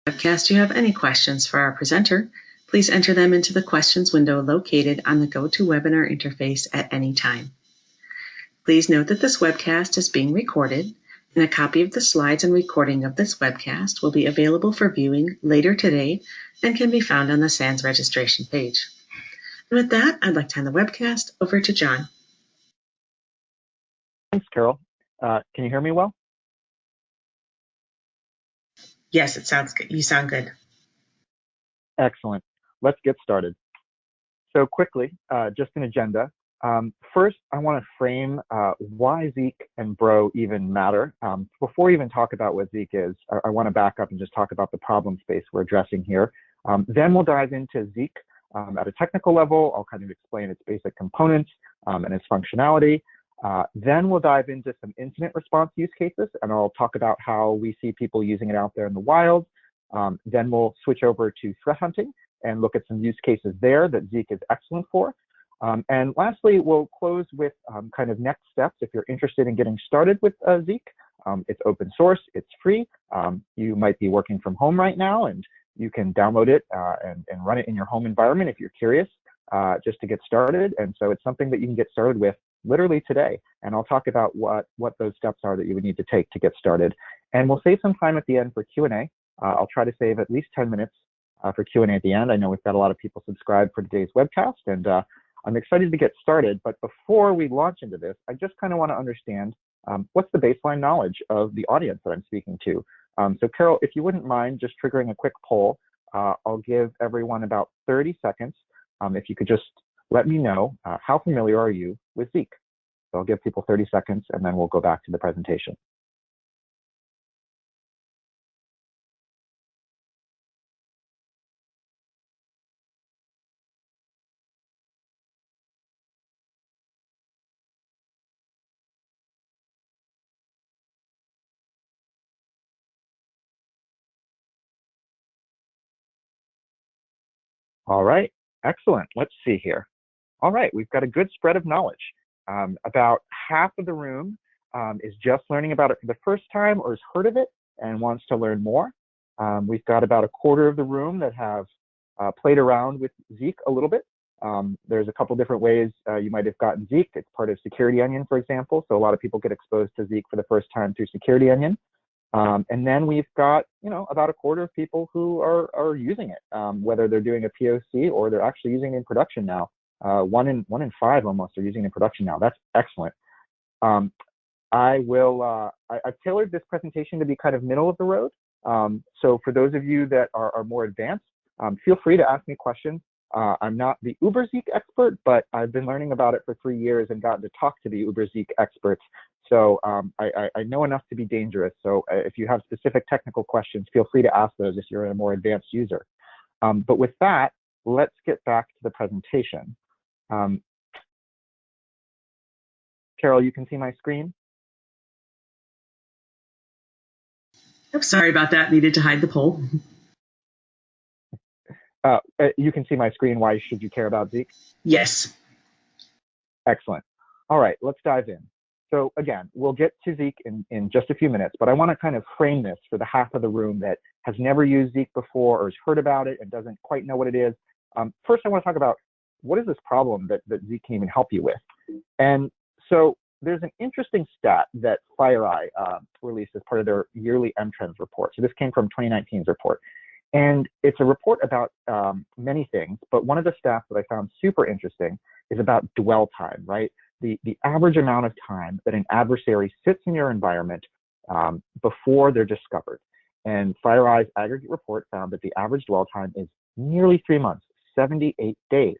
Webcast you have any questions for our presenter, please enter them into the questions window located on the GoToWebinar interface at any time. Please note that this webcast is being recorded, and a copy of the slides and recording of this webcast will be available for viewing later today and can be found on the SANS registration page. And with that, I'd like to hand the webcast over to John. Thanks, Carol. Can you hear me well? Yes, it sounds good. You sound good. Excellent. Let's get started. So quickly, just an agenda. First, I want to frame why Zeek and Bro even matter. Before we even talk about what Zeek is, I want to back up and just talk about the problem space we're addressing here. Then we'll dive into Zeek at a technical level. I'll kind of explain its basic components and its functionality. Then we'll dive into some incident response use cases, and I'll talk about how we see people using it out there in the wild. Then we'll switch over to threat hunting and look at some use cases there that Zeek is excellent for. And lastly, we'll close with kind of next steps if you're interested in getting started with Zeek. It's open source, it's free. You might be working from home right now, and you can download it and run it in your home environment if you're curious, just to get started. And so it's something that you can get started with literally today. And I'll talk about what those steps are that you would need to take to get started. And we'll save some time at the end for Q&A. I'll try to save at least 10 minutes for Q&A at the end. I know we've got a lot of people subscribed for today's webcast, and I'm excited to get started. But before we launch into this, I just kind of want to understand what's the baseline knowledge of the audience that I'm speaking to. So Carol, if you wouldn't mind just triggering a quick poll, I'll give everyone about 30 seconds. If you could just let me know how familiar are you with Zeek. So I'll give people 30 seconds, and then we'll go back to the presentation. All right, excellent. Let's see here. All right, we've got a good spread of knowledge. About half of the room is just learning about it for the first time or has heard of it and wants to learn more. We've got about a quarter of the room that have played around with Zeek a little bit. There's a couple different ways you might have gotten Zeek. It's part of Security Onion, for example. So a lot of people get exposed to Zeek for the first time through Security Onion. And then we've got, about a quarter of people who are using it, whether they're doing a POC or they're actually using it in production now. One in five almost are using it in production now. That's excellent. I've tailored this presentation to be kind of middle of the road. So for those of you that are more advanced, feel free to ask me questions. I'm not the Uber Zeek expert, but I've been learning about it for 3 years and gotten to talk to the Uber Zeek experts. So I know enough to be dangerous. So if you have specific technical questions, feel free to ask those if you're a more advanced user. But with that, let's get back to the presentation. Carol, you can see my screen? I'm sorry about that. Needed to hide the poll. You can see my screen. Why should you care about Zeek? Yes. Excellent. All right, let's dive in. So again, we'll get to Zeek in just a few minutes, but I want to kind of frame this for the half of the room that has never used Zeek before or has heard about it and doesn't quite know what it is. First, I want to talk about what is this problem that Zeek can even help you with. And so there's an interesting stat that FireEye released as part of their yearly M-Trends report. So this came from 2019's report. And it's a report about many things, but one of the stats that I found super interesting is about dwell time, right? The average amount of time that an adversary sits in your environment before they're discovered. And FireEye's aggregate report found that the average dwell time is nearly 3 months, 78 days.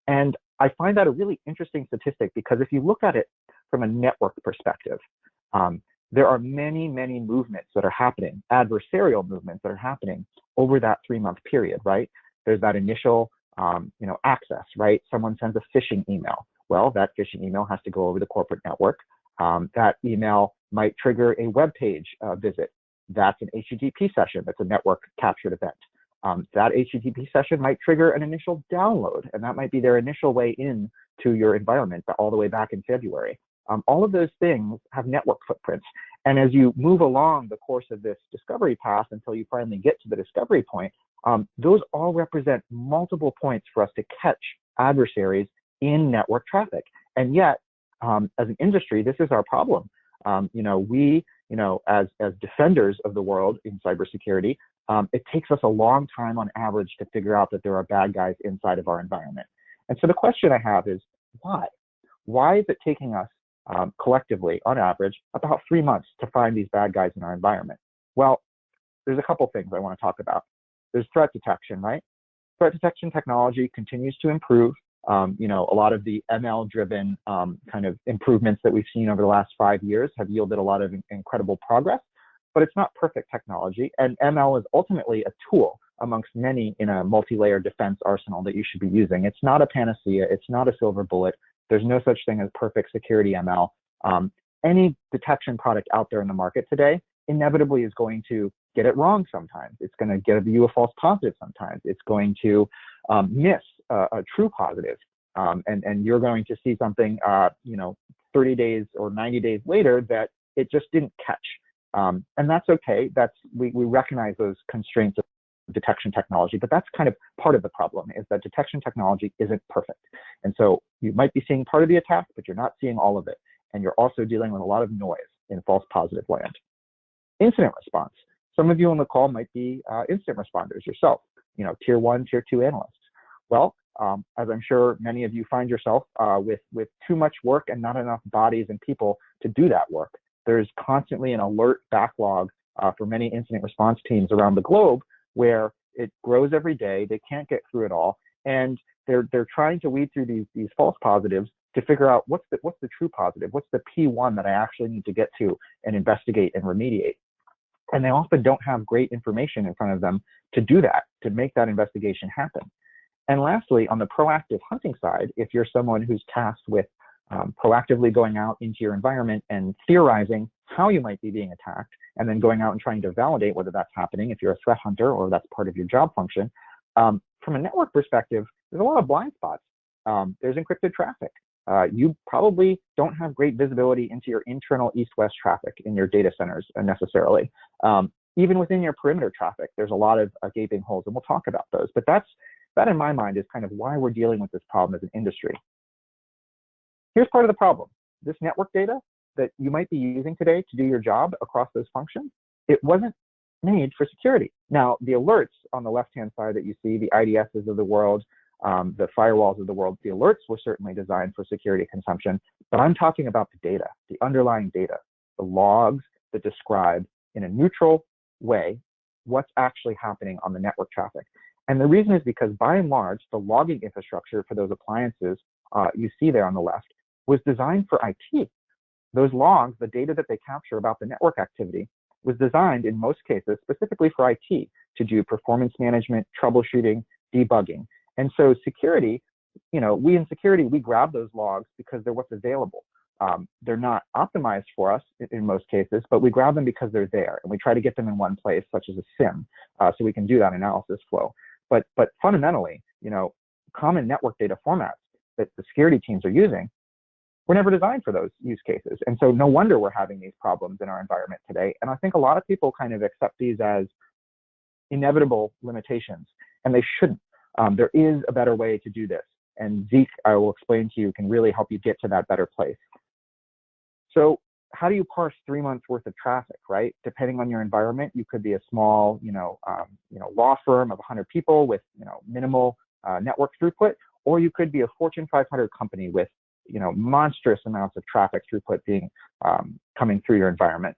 And I find that a really interesting statistic because if you look at it from a network perspective, there are many, many movements that are happening, adversarial movements that are happening over that 3-month period, right? There's that initial, access, right? Someone sends a phishing email. Well, that phishing email has to go over the corporate network. That email might trigger a web page visit. That's an HTTP session. That's a network captured event. That HTTP session might trigger an initial download, and that might be their initial way in to your environment, but all the way back in February. All of those things have network footprints. And as you move along the course of this discovery path until you finally get to the discovery point, those all represent multiple points for us to catch adversaries in network traffic. And yet, as an industry, this is our problem. We, as defenders of the world in cybersecurity, it takes us a long time on average to figure out that there are bad guys inside of our environment. And so the question I have is, why? Why is it taking us collectively, on average, about 3 months to find these bad guys in our environment? Well, there's a couple things I want to talk about. There's threat detection, right? Threat detection technology continues to improve. A lot of the ML-driven kind of improvements that we've seen over the last 5 years have yielded a lot of incredible progress, but it's not perfect technology. And ML is ultimately a tool amongst many in a multi-layer defense arsenal that you should be using. It's not a panacea. It's not a silver bullet. There's no such thing as perfect security ML. Any detection product out there in the market today inevitably is going to get it wrong sometimes. It's going to give you a false positive sometimes. It's going to miss a true positive. And you're going to see something, 30 days or 90 days later that it just didn't catch. And that's okay. We recognize those constraints of detection technology, but that's kind of part of the problem, is that detection technology isn't perfect. And so you might be seeing part of the attack, but you're not seeing all of it. And you're also dealing with a lot of noise in false positive land. Incident response. Some of you on the call might be incident responders yourself, tier 1, tier 2 analysts. Well, as I'm sure many of you find yourself with too much work and not enough bodies and people to do that work. There's constantly an alert backlog for many incident response teams around the globe, where it grows every day. They can't get through it all, and they're trying to weed through these false positives to figure out what's the true positive, what's the P1 that I actually need to get to and investigate and remediate. And they often don't have great information in front of them to do that, to make that investigation happen. And lastly, on the proactive hunting side, if you're someone who's tasked with proactively going out into your environment and theorizing how you might be being attacked, and then going out and trying to validate whether that's happening, if you're a threat hunter or that's part of your job function, from a network perspective, there's a lot of blind spots. There's encrypted traffic. You probably don't have great visibility into your internal east-west traffic in your data centers necessarily. Even within your perimeter traffic, there's a lot of gaping holes, and we'll talk about those. But that in my mind is kind of why we're dealing with this problem as an industry. Here's part of the problem. This network data that you might be using today to do your job across those functions, it wasn't made for security. Now, the alerts on the left-hand side that you see, the IDSs of the world, the firewalls of the world, the alerts were certainly designed for security consumption, but I'm talking about the data, the underlying data, the logs that describe in a neutral way what's actually happening on the network traffic. And the reason is because by and large, the logging infrastructure for those appliances you see there on the left was designed for IT. Those logs, the data that they capture about the network activity, was designed in most cases specifically for IT to do performance management, troubleshooting, debugging. And so security, we in security, we grab those logs because they're what's available. They're not optimized for us in most cases, but we grab them because they're there, and we try to get them in one place, such as a SIEM, so we can do that analysis flow. But fundamentally, common network data formats that the security teams are using were never designed for those use cases. And so no wonder we're having these problems in our environment today. And I think a lot of people kind of accept these as inevitable limitations, and they shouldn't. There is a better way to do this. And Zeke, I will explain to you, can really help you get to that better place. So how do you parse 3 months worth of traffic, right? Depending on your environment, you could be a small, law firm of 100 people with, minimal network throughput, or you could be a Fortune 500 company with, monstrous amounts of traffic throughput being coming through your environment.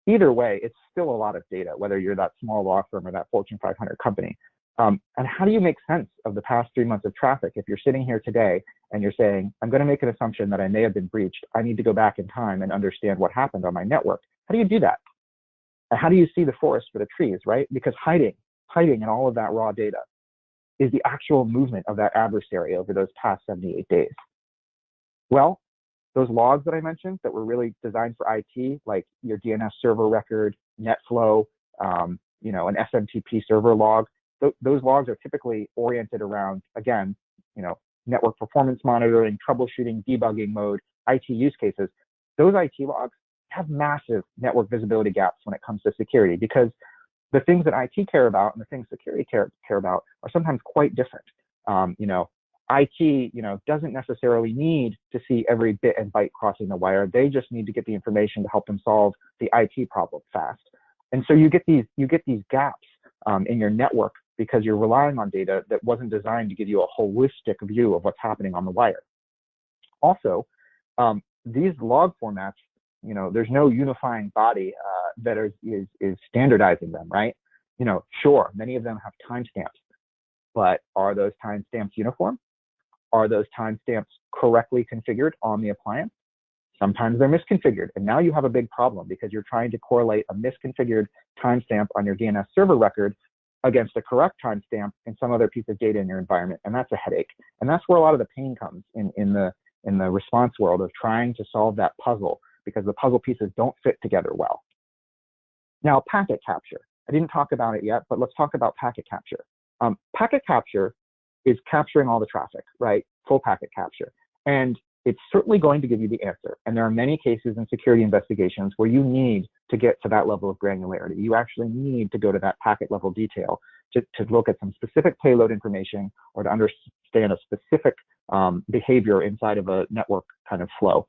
Either way, it's still a lot of data, whether you're that small law firm or that Fortune 500 company. And how do you make sense of the past 3 months of traffic? If you're sitting here today and you're saying, I'm going to make an assumption that I may have been breached, I need to go back in time and understand what happened on my network. How do you do that? And how do you see the forest for the trees, right? Because hiding in all of that raw data is the actual movement of that adversary over those past 78 days. Well, those logs that I mentioned that were really designed for IT, like your DNS server record, NetFlow, an SMTP server log, those logs are typically oriented around, again, network performance monitoring, troubleshooting, debugging mode, IT use cases. Those IT logs have massive network visibility gaps when it comes to security, because the things that IT care about and the things security care about are sometimes quite different. IT, doesn't necessarily need to see every bit and byte crossing the wire. They just need to get the information to help them solve the IT problem fast. And so you get these gaps in your network because you're relying on data that wasn't designed to give you a holistic view of what's happening on the wire. Also, these log formats, there's no unifying body that is standardizing them, right? Sure, many of them have timestamps, but are those timestamps uniform? Are those timestamps correctly configured on the appliance? Sometimes they're misconfigured, and now you have a big problem because you're trying to correlate a misconfigured timestamp on your DNS server record against a correct timestamp in some other piece of data in your environment, and that's a headache. And that's where a lot of the pain comes in the response world of trying to solve that puzzle, because the puzzle pieces don't fit together well. Now, packet capture. I didn't talk about it yet, but let's talk about packet capture. Packet capture is capturing all the traffic, right? Full packet capture. And it's certainly going to give you the answer. And there are many cases in security investigations where you need to get to that level of granularity. You actually need to go to that packet level detail to look at some specific payload information or to understand a specific behavior inside of a network kind of flow.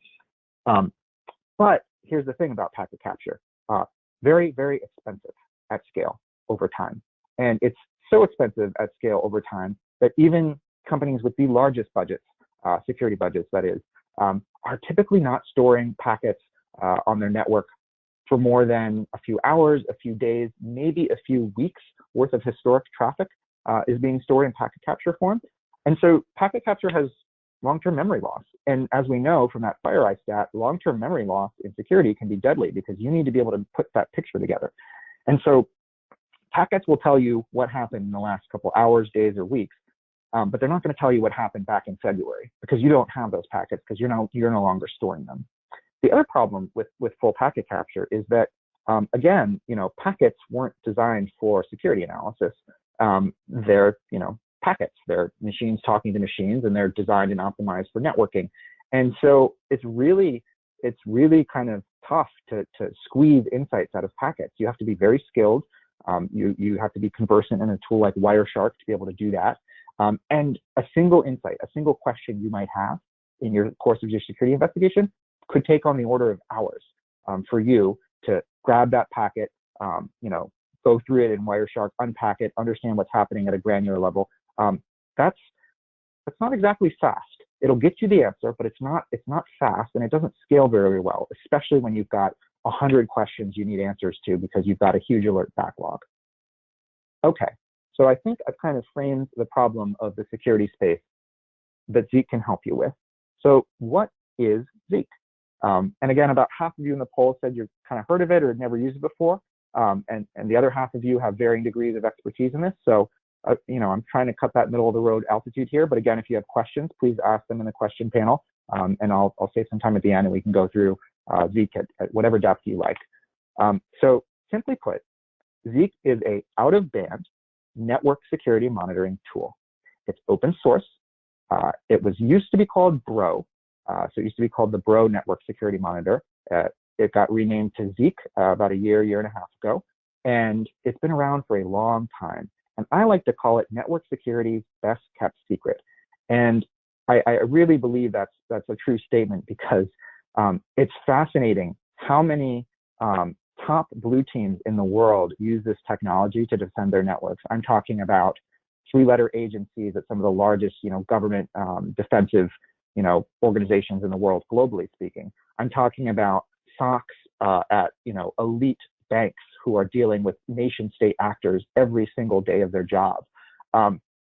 But here's the thing about packet capture. Very, very expensive at scale over time. And it's so expensive at scale over time that even companies with the largest budgets, security budgets that is, are typically not storing packets on their network for more than a few hours, a few days, maybe a few weeks worth of historic traffic is being stored in packet capture form. And so packet capture has long-term memory loss. And as we know from that FireEye stat, long-term memory loss in security can be deadly because you need to be able to put that picture together. And so packets will tell you what happened in the last couple hours, days, or weeks, but they're not going to tell you what happened back in February because you don't have those packets because you're no longer storing them. The other problem with full packet capture is that, again, packets weren't designed for security analysis. They're, packets. They're machines talking to machines, and they're designed and optimized for networking. And so it's really kind of tough to squeeze insights out of packets. You have to be very skilled. You have to be conversant in a tool like Wireshark to be able to do that. And a single insight, a single question you might have in your course of your security investigation could take on the order of hours for you to grab that packet, go through it in Wireshark, unpack it, understand what's happening at a granular level. That's not exactly fast. It'll get you the answer, but it's not fast, and it doesn't scale very well, especially when you've got 100 questions you need answers to because you've got a huge alert backlog. Okay, so I think I've kind of framed the problem of the security space that Zeek can help you with. So what is Zeek? And again, about half of you in the poll said you've kind of heard of it or never used it before, and the other half of you have varying degrees of expertise in this. So I'm trying to cut that middle of the road altitude here. But again, if you have questions, please ask them in the question panel, and I'll save some time at the end, and we can go through Zeek at whatever depth you like. So simply put, Zeek is a out-of-band network security monitoring tool. It's open source. It was used to be called Bro. So it used to be called the Bro Network Security Monitor. It got renamed to Zeek about a year and a half ago, and it's been around for a long time. And I like to call it network security's best kept secret. And I really believe that's a true statement because it's fascinating how many top blue teams in the world use this technology to defend their networks. I'm talking about three-letter agencies at some of the largest, government defensive, organizations in the world, globally speaking. I'm talking about SOCs at, elite banks who are dealing with nation-state actors every single day of their job.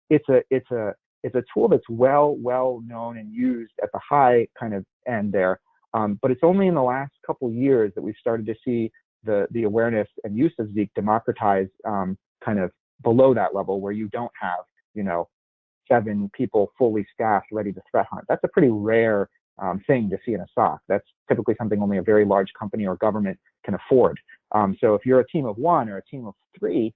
It's a tool that's well known and used at the high kind of end there, but it's only in the last couple of years that we've started to see the awareness and use of Zeek democratize kind of below that level where you don't have 7 people fully staffed ready to threat hunt. That's a pretty rare thing to see in a SOC. That's typically something only a very large company or government can afford. So if you're a team of 1 or a team of 3,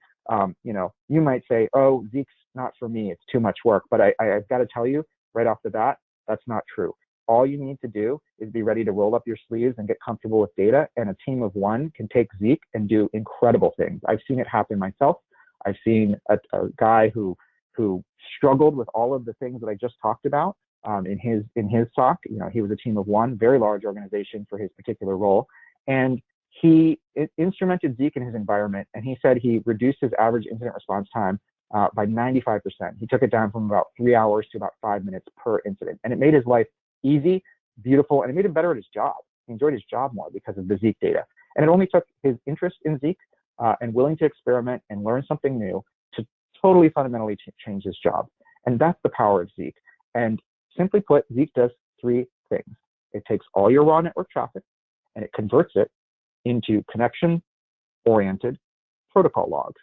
you might say, oh, Zeek's not for me, it's too much work. But I've got to tell you right off the bat, that's not true. all you need to do is be ready to roll up your sleeves and get comfortable with data, and a team of one can take Zeek and do incredible things. I've seen it happen myself. I've seen a guy who struggled with all of the things that I just talked about in his SOC. You know, he was a team of one, very large organization for his particular role, and he instrumented Zeek in his environment, and he said he reduced his average incident response time by 95%. He took it down from about 3 hours to about 5 minutes per incident, and it made his life easy, beautiful, and it made him better at his job. He enjoyed his job more because of the Zeek data, and it only took his interest in Zeek and willing to experiment and learn something new to totally fundamentally change his job. And that's the power of Zeek. And simply put, Zeek does three things. It takes all your raw network traffic and it converts it into connection-oriented protocol logs.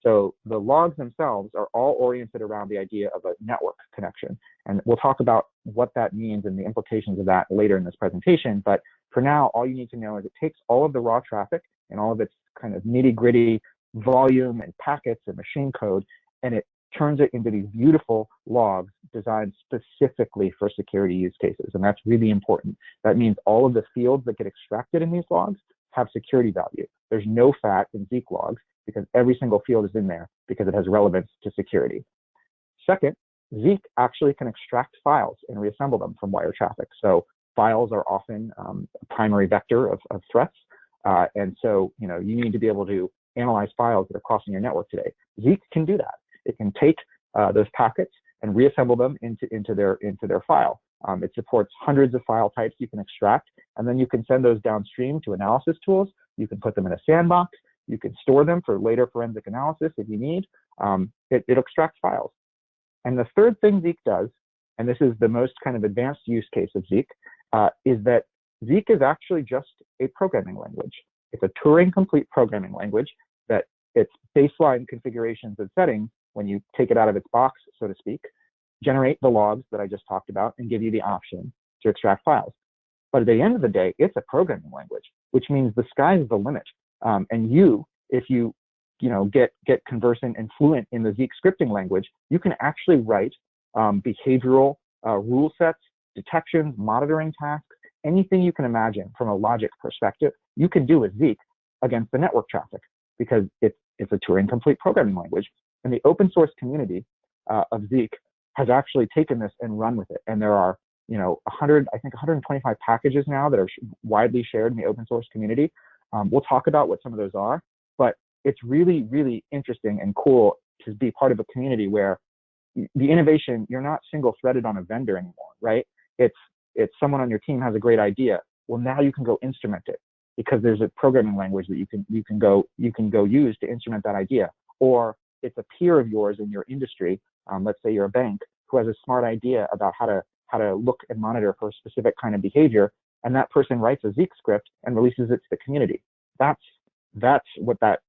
So the logs themselves are all oriented around the idea of a network connection. And we'll talk about what that means and the implications of that later in this presentation. But for now, all you need to know is it takes all of the raw traffic and all of its kind of nitty-gritty volume and packets and machine code, and it turns it into these beautiful logs designed specifically for security use cases. And that's really important. That means all of the fields that get extracted in these logs have security value. There's no fat in Zeek logs because every single field is in there because it has relevance to security. Second, Zeek actually can extract files and reassemble them from wire traffic. So files are often a primary vector of threats. And so, you know, you need to be able to analyze files that are crossing your network today. Zeek can do that. It can take those packets and reassemble them into their file. It supports hundreds of file types you can extract, and then you can send those downstream to analysis tools. You can put them in a sandbox. You can store them for later forensic analysis if you need. It extracts files. And the third thing Zeek does, and this is the most kind of advanced use case of Zeek, is that Zeek is actually just a programming language. It's a Turing-complete programming language that its baseline configurations and settings, when you take it out of its box, so to speak, generate the logs that I just talked about and give you the option to extract files. But at the end of the day, it's a programming language, which means the sky's the limit. And if you get conversant and fluent in the Zeek scripting language, you can actually write behavioral rule sets, detections, monitoring tasks, anything you can imagine from a logic perspective, you can do with Zeek against the network traffic because it's a Turing-complete programming language. And the open source community of Zeek has actually taken this and run with it. And there are, 125 packages now that are widely shared in the open source community. We'll talk about what some of those are, but it's really, really interesting and cool to be part of a community where the innovation, you're not single-threaded on a vendor anymore, right? It's someone on your team has a great idea. Well, now you can go instrument it because there's a programming language that you can go use to instrument that idea. Or it's a peer of yours in your industry. Let's say you're a bank who has a smart idea about how to look and monitor for a specific kind of behavior, and that person writes a Zeek script and releases it to the community. That's what that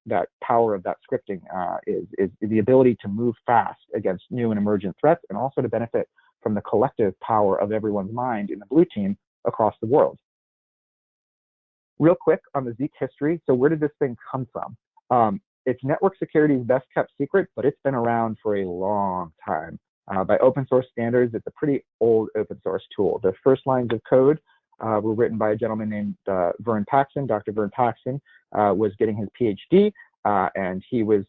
power of that scripting is the ability to move fast against new and emergent threats, and also to benefit from the collective power of everyone's mind in the blue team across the world. Real quick on the Zeek history. So where did this thing come from? It's network security's best kept secret, but it's been around for a long time. By open source standards, it's a pretty old open source tool. The first lines of code were written by a gentleman named Vern Paxson. Dr. Vern Paxson was getting his PhD, and he was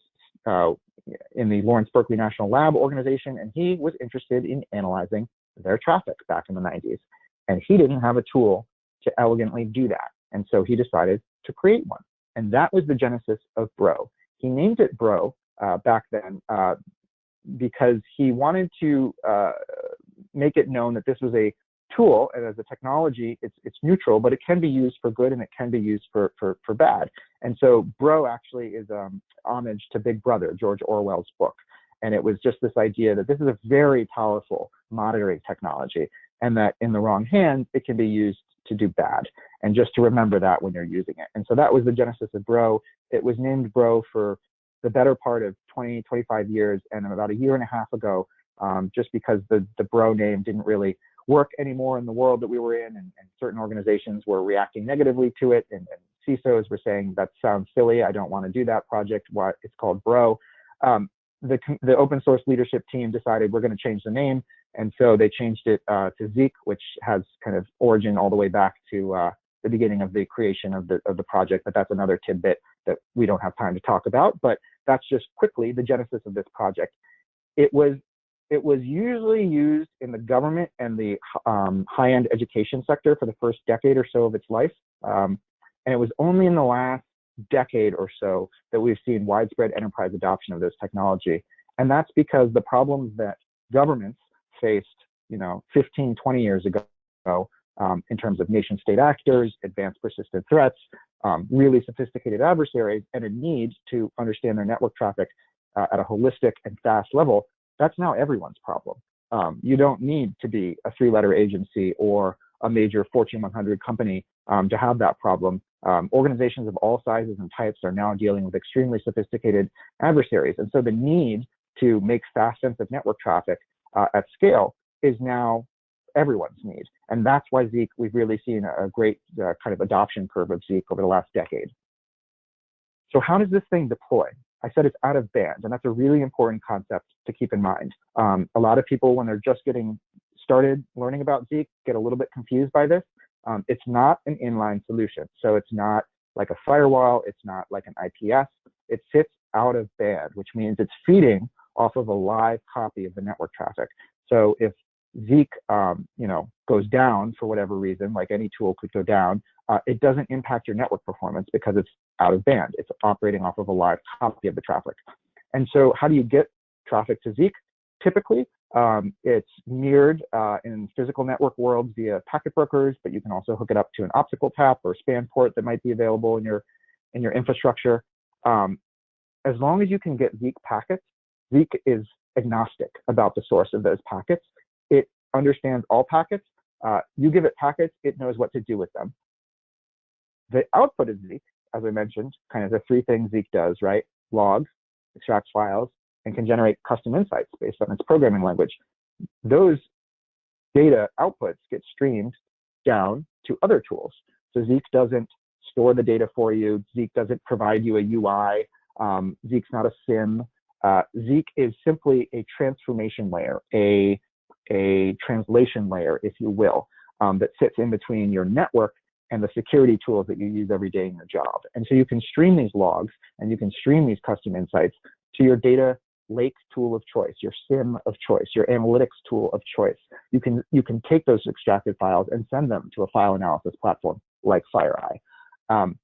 in the Lawrence Berkeley National Lab organization, and he was interested in analyzing their traffic back in the 90s. And he didn't have a tool to elegantly do that. And so he decided to create one. And that was the genesis of Bro. He named it Bro back then because he wanted to make it known that this was a tool, and as a technology, it's neutral, but it can be used for good and it can be used for bad. And so Bro actually is homage to Big Brother, George Orwell's book. And it was just this idea that this is a very powerful monitoring technology, and that in the wrong hands, it can be used to do bad. And just to remember that when you're using it. And so that was the genesis of Bro. It was named Bro for the better part of 20, 25 years. And about a year and a half ago, just because the Bro name didn't really work anymore in the world that we were in, and certain organizations were reacting negatively to it, and CISOs were saying, that sounds silly, I don't want to do that project, why it's called Bro. the open source leadership team decided we're going to change the name, and so they changed it to Zeek, which has kind of origin all the way back to the beginning of the creation of the project. But that's another tidbit that we don't have time to talk about. But that's just quickly the genesis of this project. It was usually used in the government and the high-end education sector for the first decade or so of its life, and it was only in the last decade or so that we've seen widespread enterprise adoption of this technology. And that's because the problems that governments faced, 15, 20 years ago, in terms of nation state actors, advanced persistent threats, really sophisticated adversaries, and a need to understand their network traffic at a holistic and fast level, that's now everyone's problem. You don't need to be a three-letter agency or a major Fortune 100 company to have that problem. Organizations of all sizes and types are now dealing with extremely sophisticated adversaries. And so the need to make fast sense of network traffic at scale is now everyone's need. And that's why Zeek, we've really seen a great kind of adoption curve of Zeek over the last decade. So how does this thing deploy? I said it's out of band, and that's a really important concept to keep in mind. A lot of people, when they're just getting started learning about Zeek, get a little bit confused by this. It's not an inline solution. So it's not like a firewall. It's not like an IPS. It sits out of band, which means it's feeding off of a live copy of the network traffic. So if Zeek, goes down for whatever reason, like any tool could go down, it doesn't impact your network performance because it's out of band. It's operating off of a live copy of the traffic. And so how do you get traffic to Zeek? Typically, it's mirrored in physical network worlds via packet brokers, but you can also hook it up to an optical tap or span port that might be available in your infrastructure. As long as you can get Zeek packets, Zeek is agnostic about the source of those packets. It understands all packets. You give it packets, it knows what to do with them. The output of Zeek, as I mentioned, kind of the three things Zeek does, right? Logs, extracts files, and can generate custom insights based on its programming language. Those data outputs get streamed down to other tools. So Zeek doesn't store the data for you. Zeek doesn't provide you a UI. Zeek's not a SIEM. Zeek is simply a transformation layer, a translation layer, if you will, that sits in between your network and the security tools that you use every day in your job. And so you can stream these logs and you can stream these custom insights to your data lake tool of choice, your SIEM of choice, your analytics tool of choice. You can take those extracted files and send them to a file analysis platform like FireEye.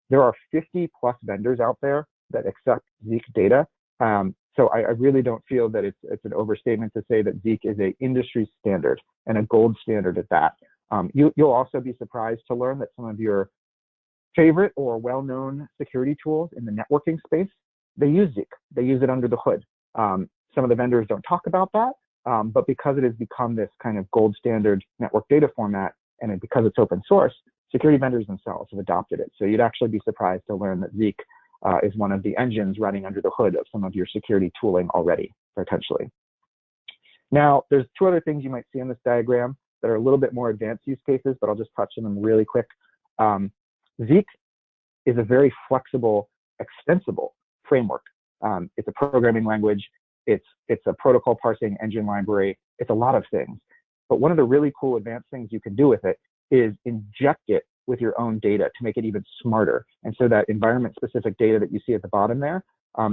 There are 50+ vendors out there that accept Zeek data. So I really don't feel that it's an overstatement to say that Zeek is an industry standard and a gold standard at that. You'll also be surprised to learn that some of your favorite or well-known security tools in the networking space, they use Zeek. They use it under the hood. Some of the vendors don't talk about that, but because it has become this kind of gold standard network data format, and because it's open source, security vendors themselves have adopted it. So you'd actually be surprised to learn that Zeek is one of the engines running under the hood of some of your security tooling already, potentially. Now, there's two other things you might see in this diagram that are a little bit more advanced use cases, but I'll just touch on them really quick. Zeek is a very flexible, extensible framework. It's a programming language. It's a protocol parsing engine library. It's a lot of things. But one of the really cool advanced things you can do with it is inject it with your own data to make it even smarter. And so that environment-specific data that you see at the bottom there,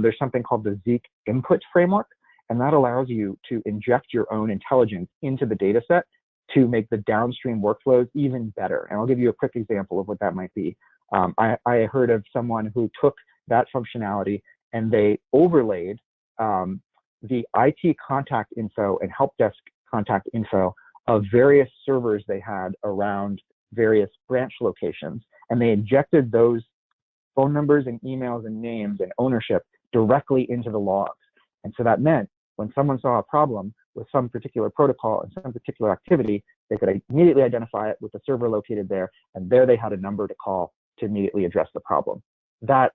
there's something called the Zeek input framework, and that allows you to inject your own intelligence into the data set to make the downstream workflows even better. And I'll give you a quick example of what that might be. I heard of someone who took that functionality and they overlaid the IT contact info and help desk contact info of various servers they had around various branch locations, and they injected those phone numbers and emails and names and ownership directly into the logs. And so that meant when someone saw a problem with some particular protocol and some particular activity, they could immediately identify it with the server located there, and there they had a number to call to immediately address the problem. That's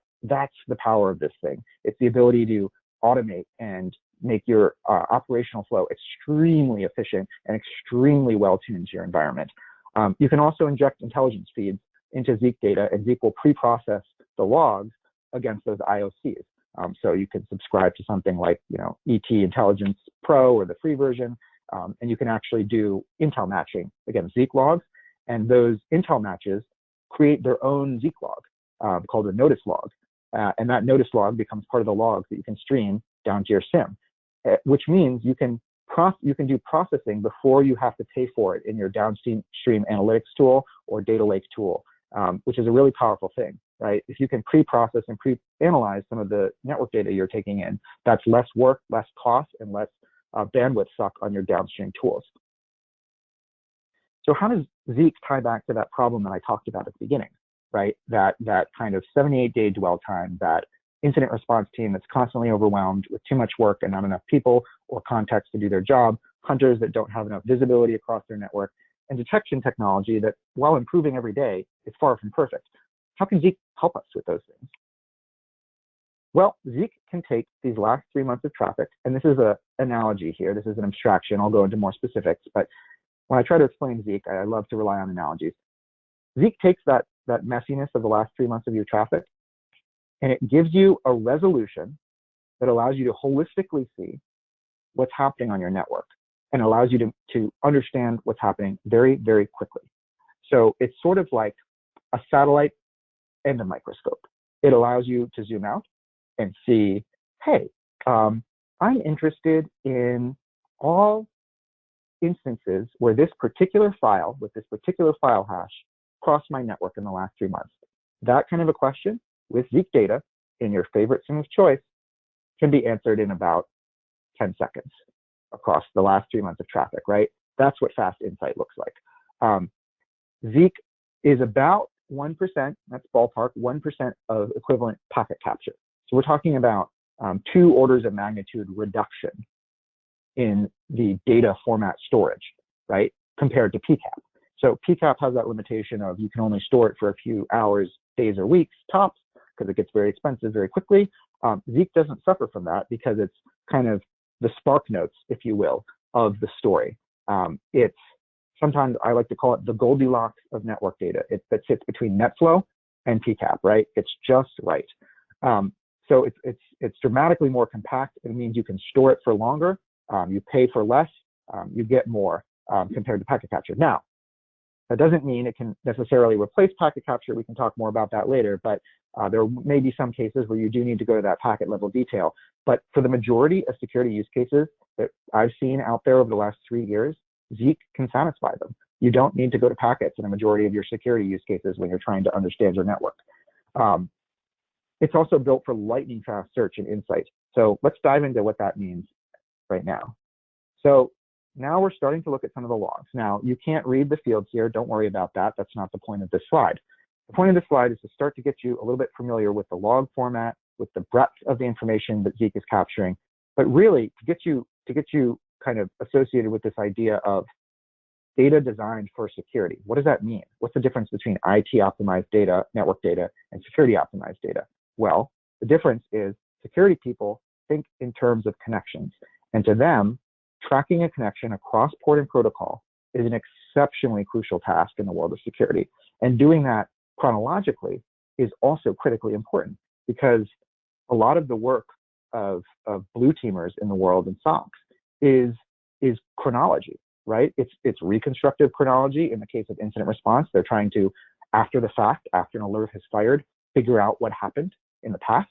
the power of this thing. It's the ability to automate and make your operational flow extremely efficient and extremely well-tuned to your environment. You can also inject intelligence feeds into Zeek data, and Zeek will pre-process the logs against those IOCs. So you can subscribe to something like, ET Intelligence Pro or the free version, and you can actually do intel matching, again, Zeek logs, and those intel matches create their own Zeek log called a notice log. And that notice log becomes part of the logs that you can stream down to your SIEM, which means you can do processing before you have to pay for it in your downstream analytics tool or data lake tool, which is a really powerful thing, right? If you can pre-process and pre-analyze some of the network data you're taking in, that's less work, less cost, and less bandwidth suck on your downstream tools. So how does Zeek tie back to that problem that I talked about at the beginning, right? That kind of 78-day dwell time, that incident response team that's constantly overwhelmed with too much work and not enough people or context to do their job, hunters that don't have enough visibility across their network, and detection technology that, while improving every day, is far from perfect. How can Zeek help us with those things? Well, Zeek can take these last 3 months of traffic, and this is an analogy here. This is an abstraction. I'll go into more specifics, but when I try to explain Zeek, I love to rely on analogies. Zeek takes that messiness of the last 3 months of your traffic, and it gives you a resolution that allows you to holistically see what's happening on your network and allows you to understand what's happening very, very quickly. So it's sort of like a satellite and a microscope. It allows you to zoom out and see, hey, I'm interested in all instances where this particular file with this particular file hash crossed my network in the last 3 months. That kind of a question with Zeek data in your favorite SIEM of choice can be answered in about 10 seconds across the last 3 months of traffic, right? That's what fast insight looks like. Zeek is about 1%, that's ballpark, 1% of equivalent packet capture. So we're talking about 2 orders of magnitude reduction in the data format storage, right, compared to PCAP. So PCAP has that limitation of you can only store it for a few hours, days, or weeks tops, because it gets very expensive very quickly. Zeek doesn't suffer from that because it's kind of the spark notes, if you will, of the story. It's sometimes I like to call it the Goldilocks of network data. That sits between NetFlow and PCAP, right? It's just right. So it's dramatically more compact. It means you can store it for longer. You pay for less. You get more compared to packet capture. Now, that doesn't mean it can necessarily replace packet capture. We can talk more about that later, but there may be some cases where you do need to go to that packet level detail. But for the majority of security use cases that I've seen out there over the last 3 years, Zeek can satisfy them. You don't need to go to packets in a majority of your security use cases when you're trying to understand your network. It's also built for lightning fast search and insight. So let's dive into what that means right now. So now we're starting to look at some of the logs. Now, you can't read the fields here. Don't worry about that. That's not the point of this slide. The point of this slide is to start to get you a little bit familiar with the log format, with the breadth of the information that Zeek is capturing, but really to get you kind of associated with this idea of data designed for security. What does that mean? What's the difference between IT optimized data, network data, and security optimized data? Well, the difference is security people think in terms of connections. And to them, tracking a connection across port and protocol is an exceptionally crucial task in the world of security. And doing that chronologically is also critically important because a lot of the work of blue teamers in the world in SOCs is chronology, right? It's reconstructive chronology. In the case of incident response, they're trying to, after the fact, after an alert has fired, figure out what happened in the past.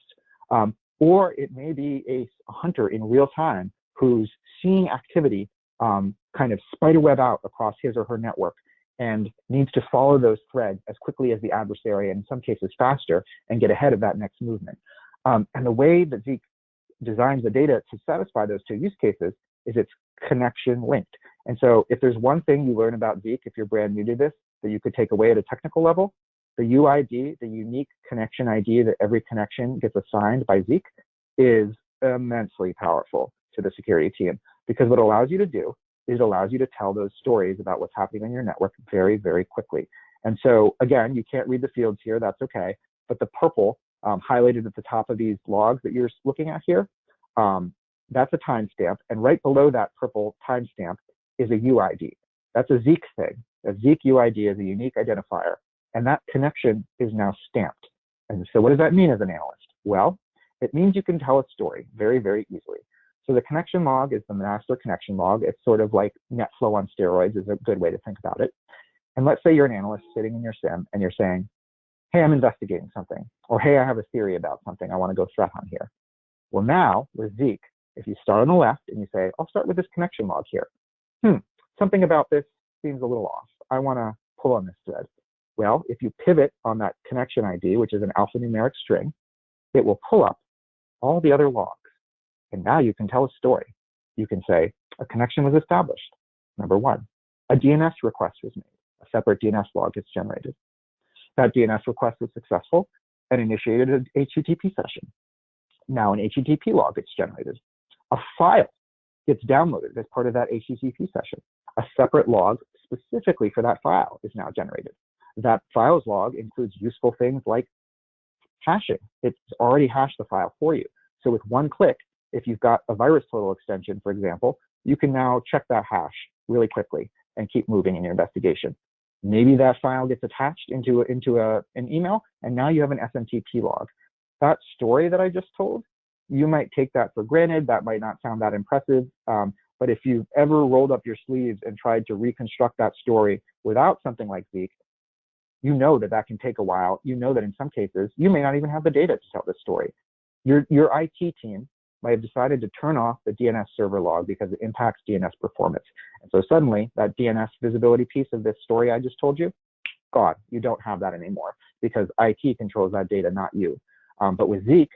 Or it may be a hunter in real time who's seeing activity kind of spiderweb out across his or her network and needs to follow those threads as quickly as the adversary, and in some cases faster, and get ahead of that next movement. And the way that Zeek designs the data to satisfy those 2 use cases is it's connection linked. And so if there's one thing you learn about Zeek, if you're brand new to this, that you could take away at a technical level, the UID, the unique connection ID that every connection gets assigned by Zeek, is immensely powerful to the security team, because what it allows you to do is it allows you to tell those stories about what's happening on your network very, very quickly. And so again, you can't read the fields here, that's okay, but the purple highlighted at the top of these logs that you're looking at here, that's a timestamp, and right below that purple timestamp is a UID. That's a Zeek thing. A Zeek UID is a unique identifier, and that connection is now stamped. And so what does that mean as an analyst? Well, It means you can tell a story very, very easily. So the connection log is the master connection log. It's sort of like NetFlow on steroids is a good way to think about it. And let's say you're an analyst sitting in your SIEM and you're saying, hey, I'm investigating something, or hey, I have a theory about something I want to go threat hunt here. Well, now with Zeek, if you start on the left and you say, I'll start with this connection log here. Something about this seems a little off. I want to pull on this thread. Well, if you pivot on that connection ID, which is an alphanumeric string, it will pull up all the other logs. And now you can tell a story. You can say, a connection was established. Number one, a DNS request was made. A separate DNS log gets generated. That DNS request was successful and initiated an HTTP session. Now an HTTP log gets generated. A file gets downloaded as part of that HTTP session. A separate log specifically for that file is now generated. That file's log includes useful things like hashing. It's already hashed the file for you. So with one click, if you've got a VirusTotal extension, for example, you can now check that hash really quickly and keep moving in your investigation. Maybe that file gets attached into an email, and now you have an SMTP log. That story that I just told, you might take that for granted. That might not sound that impressive. But if you've ever rolled up your sleeves and tried to reconstruct that story without something like Zeek, you know that that can take a while. You know that in some cases, you may not even have the data to tell this story. Your IT team might have decided to turn off the DNS server log because it impacts DNS performance. And so suddenly that DNS visibility piece of this story I just told you, gone. You don't have that anymore because IT controls that data, not you. But with Zeek,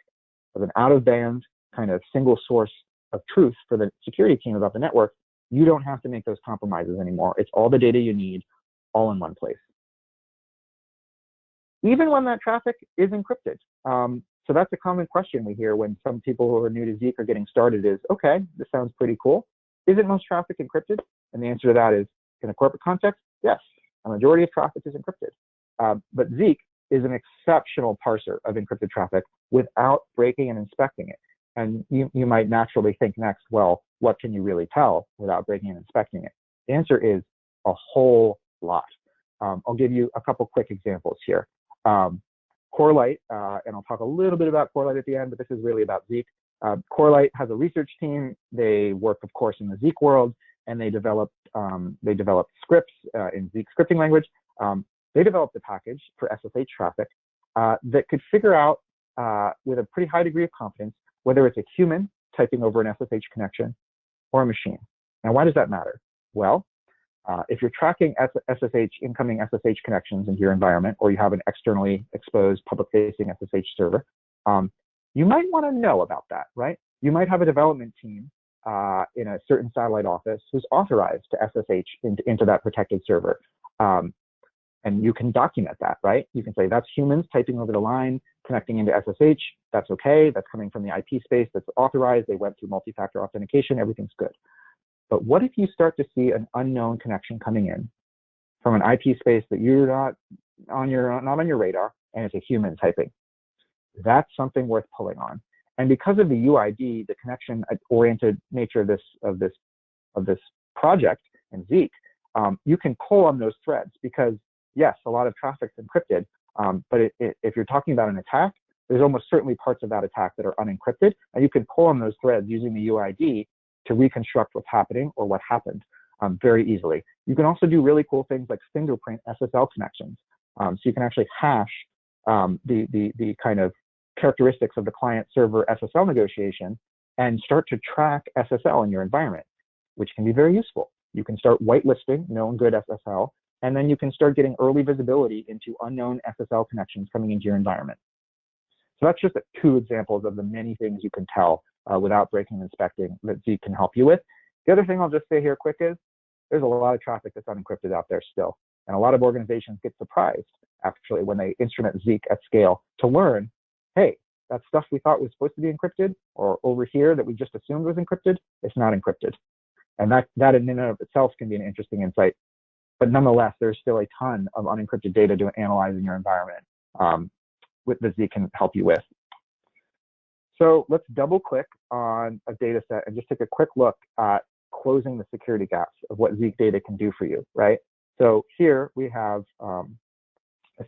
as an out-of-band kind of single source of truth for the security team about the network, you don't have to make those compromises anymore. It's all the data you need all in one place. Even when that traffic is encrypted. So that's a common question we hear when some people who are new to Zeek are getting started is, okay, this sounds pretty cool. Isn't most traffic encrypted? And the answer to that is, in a corporate context, yes, a majority of traffic is encrypted. But Zeek is an exceptional parser of encrypted traffic without breaking and inspecting it. And you might naturally think next, well, what can you really tell without breaking and inspecting it? The answer is a whole lot. I'll give you a couple quick examples here. Corelight, and I'll talk a little bit about Corelight at the end, but this is really about Zeek. Corelight has a research team. They work, of course, in the Zeek world, and they developed scripts in Zeek scripting language. They developed a package for SSH traffic that could figure out with a pretty high degree of confidence whether it's a human typing over an SSH connection or a machine. Now, why does that matter? Well, if you're tracking incoming SSH connections into your environment, or you have an externally exposed public-facing SSH server, you might want to know about that, right? You might have a development team in a certain satellite office who's authorized to SSH into that protected server. And you can document that, right? You can say that's humans typing over the line, connecting into SSH. That's okay. That's coming from the IP space that's authorized. They went through multi-factor authentication. Everything's good. But what if you start to see an unknown connection coming in from an IP space that you're not on your radar, and it's a human typing? That's something worth pulling on. And because of the UID, the connection-oriented nature of this project in Zeek, you can pull on those threads because yes, a lot of traffic's encrypted, but if you're talking about an attack, there's almost certainly parts of that attack that are unencrypted, and you can pull on those threads using the UID to reconstruct what's happening or what happened very easily. You can also do really cool things like fingerprint SSL connections. So you can actually hash the kind of characteristics of the client-server SSL negotiation and start to track SSL in your environment, which can be very useful. You can start whitelisting known good SSL, and then you can start getting early visibility into unknown SSL connections coming into your environment. So that's just two examples of the many things you can tell without breaking and inspecting that Zeek can help you with. The other thing I'll just say here quick is there's a lot of traffic that's unencrypted out there still. And a lot of organizations get surprised actually when they instrument Zeek at scale to learn, hey, that stuff we thought was supposed to be encrypted, or over here that we just assumed was encrypted, it's not encrypted. And that in and of itself can be an interesting insight. But nonetheless, there's still a ton of unencrypted data to analyze in your environment with the Zeek can help you with. So let's double click on a data set and just take a quick look at closing the security gaps of what Zeek data can do for you, right? So here we have a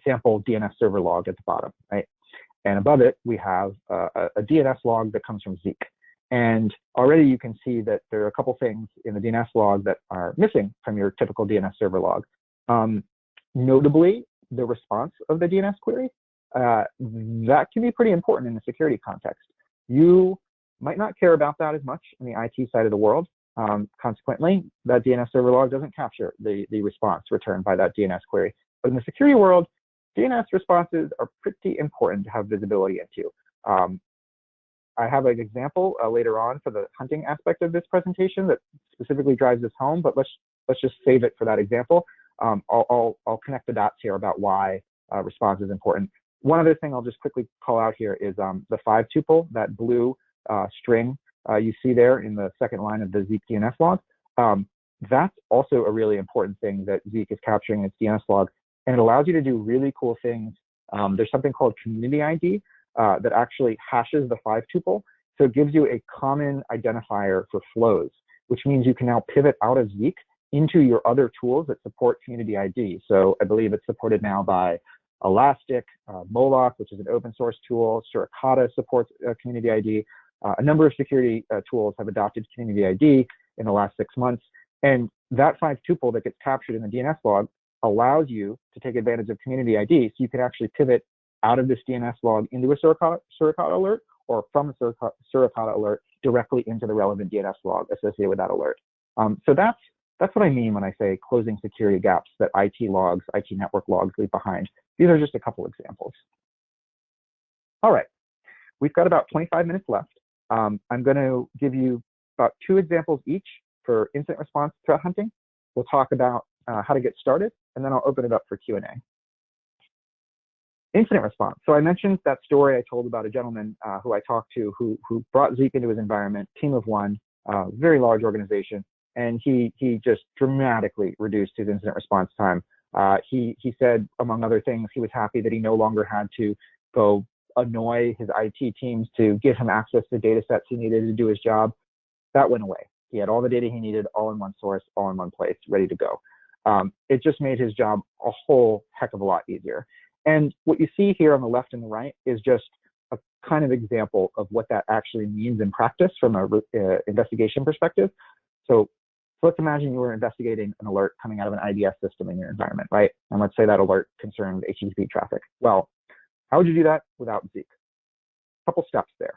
sample DNS server log at the bottom, right? And above it, we have a DNS log that comes from Zeek. And already you can see that there are a couple things in the DNS log that are missing from your typical DNS server log. Notably, the response of the DNS query, that can be pretty important in the security context. You might not care about that as much in the IT side of the world. Consequently, that DNS server log doesn't capture the response returned by that DNS query. But in the security world, DNS responses are pretty important to have visibility into. I have an example later on for the hunting aspect of this presentation that specifically drives this home, but let's just save it for that example. I'll connect the dots here about why response is important. One other thing I'll just quickly call out here is the 5 tuple, that blue string you see there in the second line of the Zeek DNS log. That's also a really important thing that Zeek is capturing in its DNS log, and it allows you to do really cool things. There's something called community ID that actually hashes the 5 tuple. So it gives you a common identifier for flows, which means you can now pivot out of Zeek into your other tools that support community ID. So I believe it's supported now by Elastic, Moloch, which is an open source tool. Suricata supports community ID. A number of security tools have adopted community ID in the last 6 months. And that 5 tuple that gets captured in the DNS log allows you to take advantage of community ID. So you can actually pivot out of this DNS log into a Suricata alert, or from a Suricata alert directly into the relevant DNS log associated with that alert. So that's what I mean when I say closing security gaps that IT logs, IT network logs leave behind. These are just a couple examples. All right, we've got about 25 minutes left. I'm going to give you about 2 examples each for incident response threat hunting. We'll talk about how to get started, and then I'll open it up for Q&A. Incident response. So I mentioned that story I told about a gentleman who I talked to who brought Zeek into his environment, team of 1, very large organization, and he just dramatically reduced his incident response time. He said, among other things, he was happy that he no longer had to go annoy his IT teams to give him access to data sets he needed to do his job. That went away. He had all the data he needed, all in one source, all in one place, ready to go. It just made his job a whole heck of a lot easier. And what you see here on the left and the right is just a kind of example of what that actually means in practice from an investigation perspective. So let's imagine you were investigating an alert coming out of an IDS system in your environment, right? And let's say that alert concerned HTTP traffic. Well, how would you do that without Zeek? A couple steps there.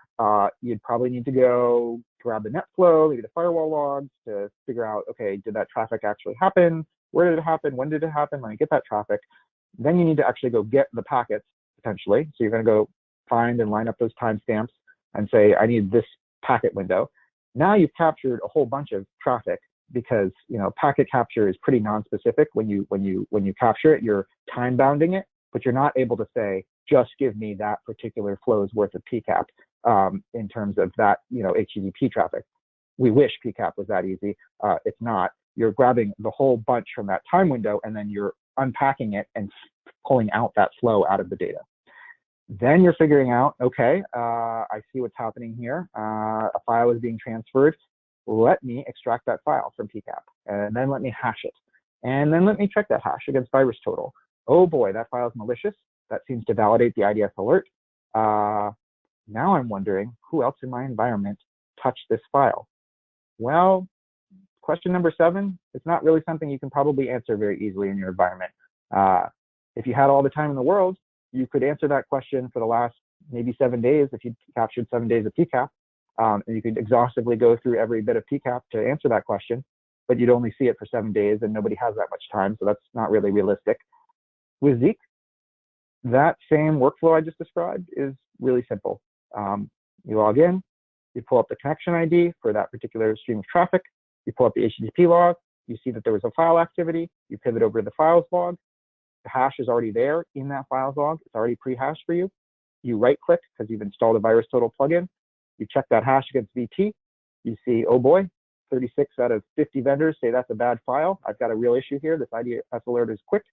You'd probably need to go grab the net flow, maybe the firewall logs to figure out, okay, did that traffic actually happen? Where did it happen? When did it happen? Let me get that traffic. Then you need to actually go get the packets, potentially. So you're going to go find and line up those timestamps and say, I need this packet window. Now you've captured a whole bunch of traffic because packet capture is pretty non-specific. When you capture it, you're time bounding it, but you're not able to say, just give me that particular flow's worth of PCAP in terms of that HTTP traffic. We wish PCAP was that easy. It's not. You're grabbing the whole bunch from that time window, and then you're unpacking it and pulling out that flow out of the data. Then you're figuring out, okay, I see what's happening here. A file is being transferred. Let me extract that file from PCAP, and then let me hash it. And then let me check that hash against VirusTotal. Oh boy, that file is malicious. That seems to validate the IDS alert. Now I'm wondering who else in my environment touched this file. Well, question number 7, it's not really something you can probably answer very easily in your environment. If you had all the time in the world, you could answer that question for the last maybe 7 days if you captured 7 days of PCAP. And you could exhaustively go through every bit of PCAP to answer that question, but you'd only see it for 7 days and nobody has that much time, so that's not really realistic. With Zeek, that same workflow I just described is really simple. You log in, you pull up the connection ID for that particular stream of traffic, you pull up the HTTP log, you see that there was a file activity, you pivot over to the files log, the hash is already there in that files log, it's already pre-hashed for you. You right-click because you've installed a VirusTotal plugin, you check that hash against VT, you see, oh boy, 36 out of 50 vendors say that's a bad file, I've got a real issue here, this IDS alert is quick.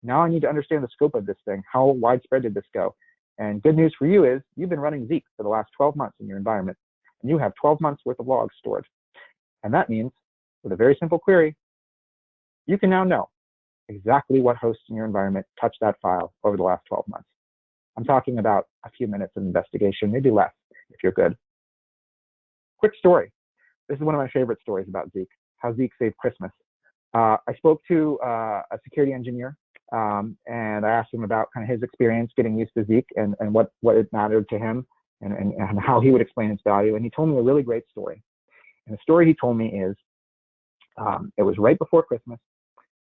Now I need to understand the scope of this thing. How widespread did this go? And good news for you is you've been running Zeek for the last 12 months in your environment, and you have 12 months worth of logs stored. And that means, with a very simple query, you can now know exactly what hosts in your environment touched that file over the last 12 months. I'm talking about a few minutes of investigation, maybe less if you're good. Quick story. This is one of my favorite stories about Zeek, how Zeek saved Christmas. I spoke to a security engineer, and I asked him about kind of his experience getting used to Zeek and what it mattered to him and how he would explain its value. And he told me a really great story. And the story he told me is, it was right before Christmas.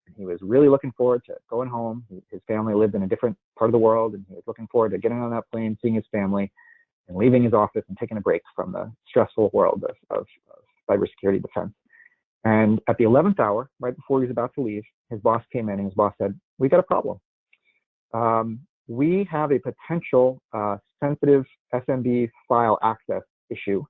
And he was really looking forward to going home. His family lived in a different part of the world, and he was looking forward to getting on that plane, seeing his family, and leaving his office and taking a break from the stressful world of cybersecurity defense. And at the 11th hour, right before he was about to leave, his boss came in and his boss said, "We got a problem. We have a potential sensitive SMB file access issue.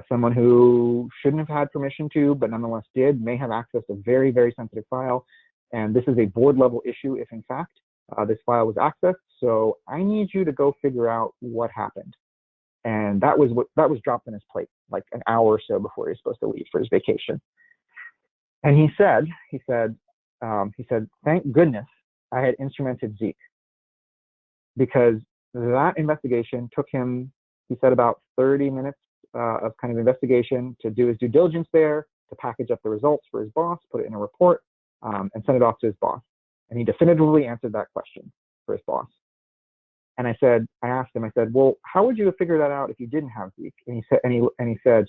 Someone who shouldn't have had permission to, but nonetheless did, may have access to a very, very sensitive file. And this is a board level issue if in fact this file was accessed. So I need you to go figure out what happened." And that was dropped on his plate like an hour or so before he was supposed to leave for his vacation. And he said, "Thank goodness I had instrumented Zeek, because that investigation took him," he said, "about 30 minutes of kind of investigation to do his due diligence there, to package up the results for his boss, put it in a report, and send it off to his boss." And he definitively answered that question for his boss. And I asked him, "Well, how would you have figured that out if you didn't have Zeek?" And he said,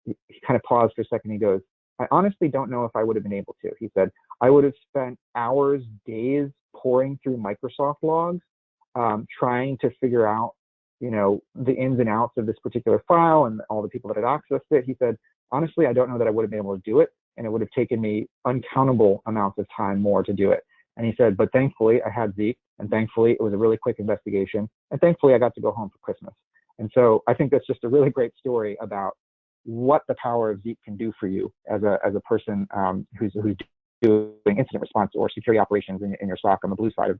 he kind of paused for a second. He goes, "I honestly don't know if I would have been able to." He said, "I would have spent hours, days poring through Microsoft logs, trying to figure out, the ins and outs of this particular file and all the people that had accessed it." He said, "Honestly, I don't know that I would have been able to do it, and it would have taken me uncountable amounts of time more to do it." And he said, "But thankfully I had Zeek, and thankfully it was a really quick investigation, and thankfully I got to go home for Christmas." And so I think that's just a really great story about what the power of Zeek can do for you as a person who's doing incident response or security operations in your SOC on the blue side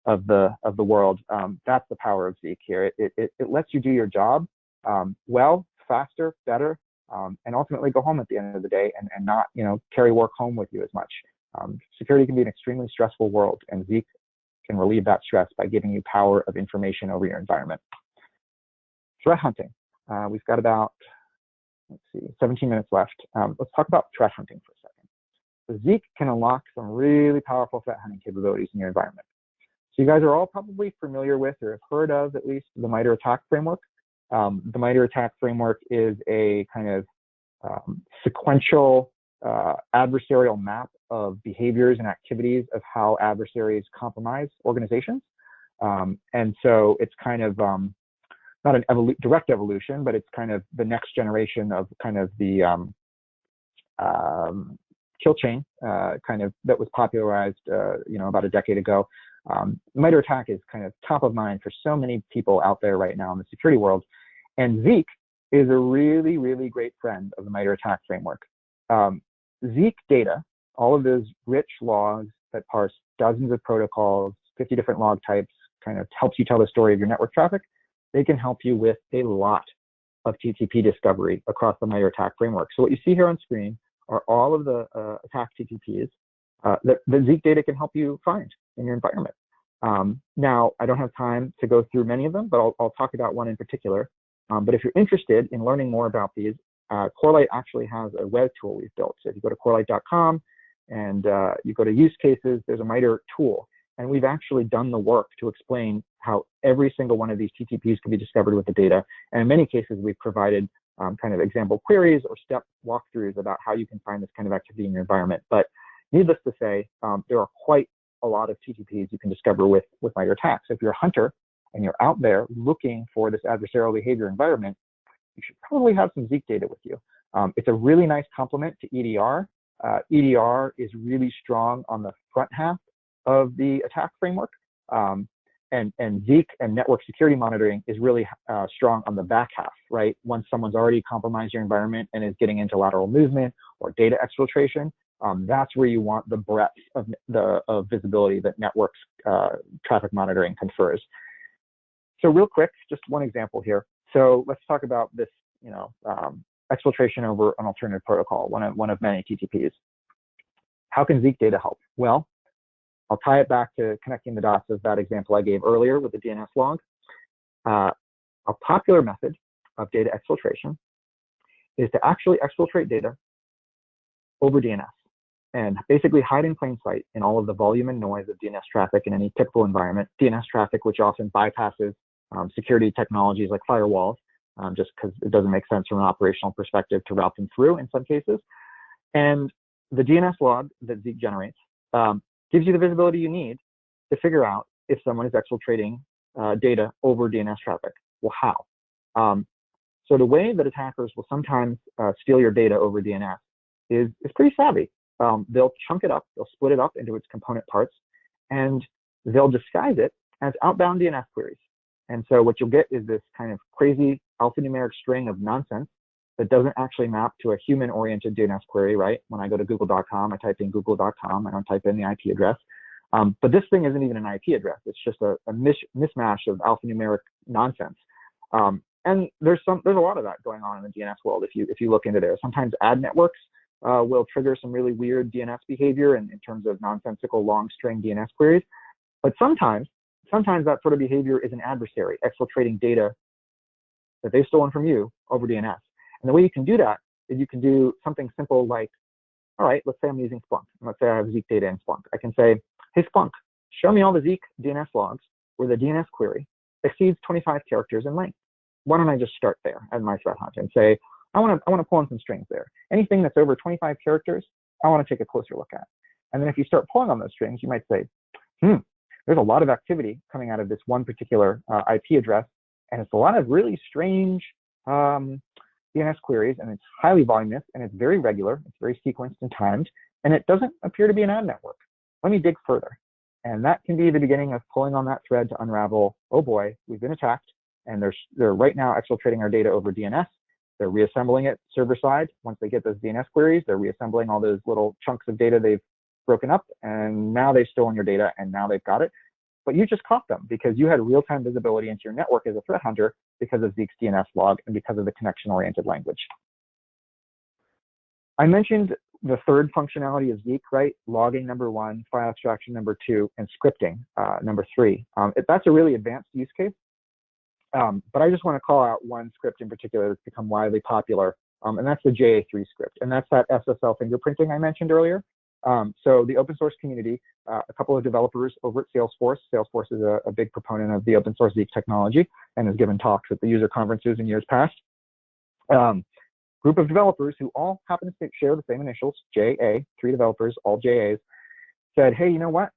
of the world. That's the power of Zeek here. It lets you do your job well, faster, better, and ultimately go home at the end of the day and not carry work home with you as much. Security can be an extremely stressful world, and Zeek can relieve that stress by giving you power of information over your environment. Threat hunting. We've got about 17 minutes left. Let's talk about threat hunting for a second. So Zeek can unlock some really powerful threat hunting capabilities in your environment. So you guys are all probably familiar with or have heard of at least the MITRE ATT&CK framework. The MITRE ATT&CK framework is a kind of sequential adversarial map of behaviors and activities of how adversaries compromise organizations. And so it's kind of not an direct evolution, but it's kind of the next generation of kind of the kill chain kind of that was popularized about a decade ago. MITRE ATT&CK is kind of top of mind for so many people out there right now in the security world. And Zeek is a really, really great friend of the MITRE ATT&CK framework. Zeek data, all of those rich logs that parse dozens of protocols, 50 different log types, kind of helps you tell the story of your network traffic. They can help you with a lot of TTP discovery across the MITRE ATT&CK framework. So what you see here on screen are all of the attack TTPs that Zeek data can help you find in your environment. Now, I don't have time to go through many of them, but I'll talk about one in particular. But if you're interested in learning more about these, Corelight actually has a web tool we've built. So if you go to corelight.com and you go to use cases, there's a MITRE tool. And we've actually done the work to explain how every single one of these TTPs can be discovered with the data. And in many cases, we've provided kind of example queries or step walkthroughs about how you can find this kind of activity in your environment. But needless to say, there are quite a lot of TTPs you can discover with MITRE ATT&CK. So if you're a hunter and you're out there looking for this adversarial behavior environment, you should probably have some Zeek data with you. It's a really nice complement to EDR. EDR is really strong on the front half of the attack framework. And Zeek and network security monitoring is really strong on the back half, right? Once someone's already compromised your environment and is getting into lateral movement or data exfiltration, that's where you want the breadth of visibility that networks traffic monitoring confers. So real quick, just one example here. So let's talk about this, exfiltration over an alternative protocol, one of many TTPs. How can Zeek data help? Well, I'll tie it back to connecting the dots of that example I gave earlier with the DNS log. A popular method of data exfiltration is to actually exfiltrate data over DNS and basically hide in plain sight in all of the volume and noise of DNS traffic in any typical environment. DNS traffic, which often bypasses security technologies like firewalls, just because it doesn't make sense from an operational perspective to route them through in some cases. And the DNS log that Zeek generates gives you the visibility you need to figure out if someone is exfiltrating data over DNS traffic. Well, how? So the way that attackers will sometimes steal your data over DNS is pretty savvy. They'll chunk it up, they'll split it up into its component parts, and they'll disguise it as outbound DNS queries. And so what you'll get is this kind of crazy alphanumeric string of nonsense that doesn't actually map to a human-oriented DNS query, right? When I go to google.com, I type in google.com, I don't type in the IP address. But this thing isn't even an IP address. It's just a mismatch of alphanumeric nonsense. And there's a lot of that going on in the DNS world if you look into there. Sometimes ad networks will trigger some really weird DNS behavior in terms of nonsensical long string DNS queries. But sometimes that sort of behavior is an adversary exfiltrating data that they've stolen from you over DNS. And the way you can do that is you can do something simple like, all right, let's say I'm using Splunk. Let's say I have Zeek data in Splunk. I can say, hey, Splunk, show me all the Zeek DNS logs where the DNS query exceeds 25 characters in length. Why don't I just start there as my threat hunt and say, I want to pull in some strings there. Anything that's over 25 characters, I want to take a closer look at. And then if you start pulling on those strings, you might say, there's a lot of activity coming out of this one particular IP address, and it's a lot of really strange DNS queries, and it's highly voluminous, and it's very regular, it's very sequenced and timed, and it doesn't appear to be an ad network. Let me dig further. And that can be the beginning of pulling on that thread to unravel, oh boy, we've been attacked, and they're right now exfiltrating our data over DNS. They're reassembling it server side. Once they get those DNS queries, they're reassembling all those little chunks of data they've broken up, and now they've stolen your data, and now they've got it. But you just caught them because you had real-time visibility into your network as a threat hunter because of Zeek's DNS log and because of the connection-oriented language. I mentioned the third functionality of Zeek, right? Logging number 1, file extraction number 2, and scripting number 3. That's a really advanced use case. But I just want to call out one script in particular that's become widely popular, and that's the JA3 script. And that's that SSL fingerprinting I mentioned earlier. So the open source community, a couple of developers over at Salesforce. Salesforce is a big proponent of the open source Zeek technology and has given talks at the user conferences in years past. Group of developers who all happen to share the same initials, JA, 3 developers, all JAs, said, hey, you know what?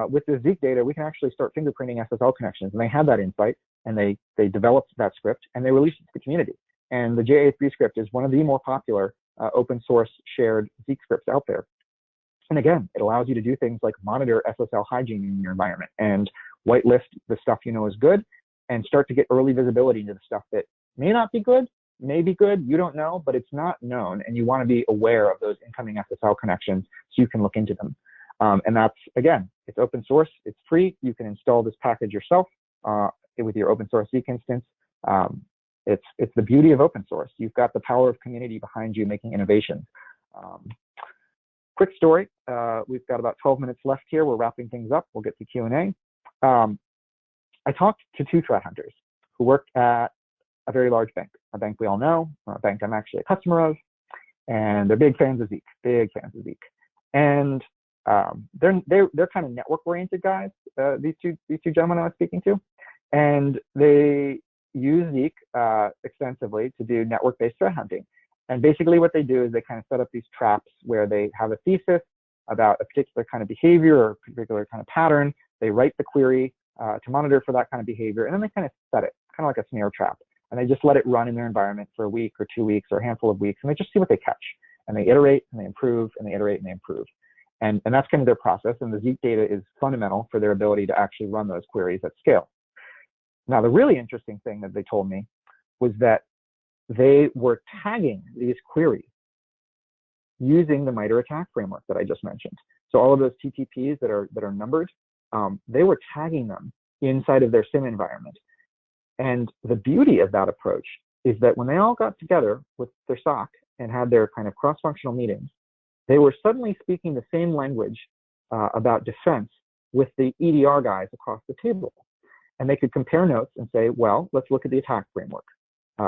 With this Zeek data, we can actually start fingerprinting SSL connections. And they had that insight, and they developed that script, and they released it to the community. And the JA3 script is one of the more popular open source shared Zeek scripts out there. And again, it allows you to do things like monitor SSL hygiene in your environment and whitelist the stuff you know is good and start to get early visibility into the stuff that may not be good, may be good, you don't know, but it's not known. And you want to be aware of those incoming SSL connections so you can look into them. And that's, again, it's open source, it's free. You can install this package yourself with your open source Zeek instance. It's the beauty of open source. You've got the power of community behind you making innovations. Quick story, we've got about 12 minutes left here. We're wrapping things up. We'll get to Q&A. I talked to 2 threat hunters who worked at a very large bank, a bank we all know, a bank I'm actually a customer of, and they're big fans of Zeek, big fans of Zeek. And they're kind of network-oriented guys, these two gentlemen I was speaking to, and they use Zeek extensively to do network-based threat hunting. And basically what they do is they kind of set up these traps where they have a thesis about a particular kind of behavior or a particular kind of pattern. They write the query to monitor for that kind of behavior, and then they kind of set it, kind of like a snare trap. And they just let it run in their environment for a week or 2 weeks or a handful of weeks, and they just see what they catch. And they iterate, and they improve, and they iterate, and they improve. And that's kind of their process, and the Zeek data is fundamental for their ability to actually run those queries at scale. Now, the really interesting thing that they told me was that they were tagging these queries using the MITRE ATT&CK framework that I just mentioned. So all of those TTPs that are numbered, they were tagging them inside of their SIEM environment. And the beauty of that approach is that when they all got together with their SOC and had their kind of cross-functional meetings, they were suddenly speaking the same language about defense with the EDR guys across the table. And they could compare notes and say, well, let's look at the attack framework.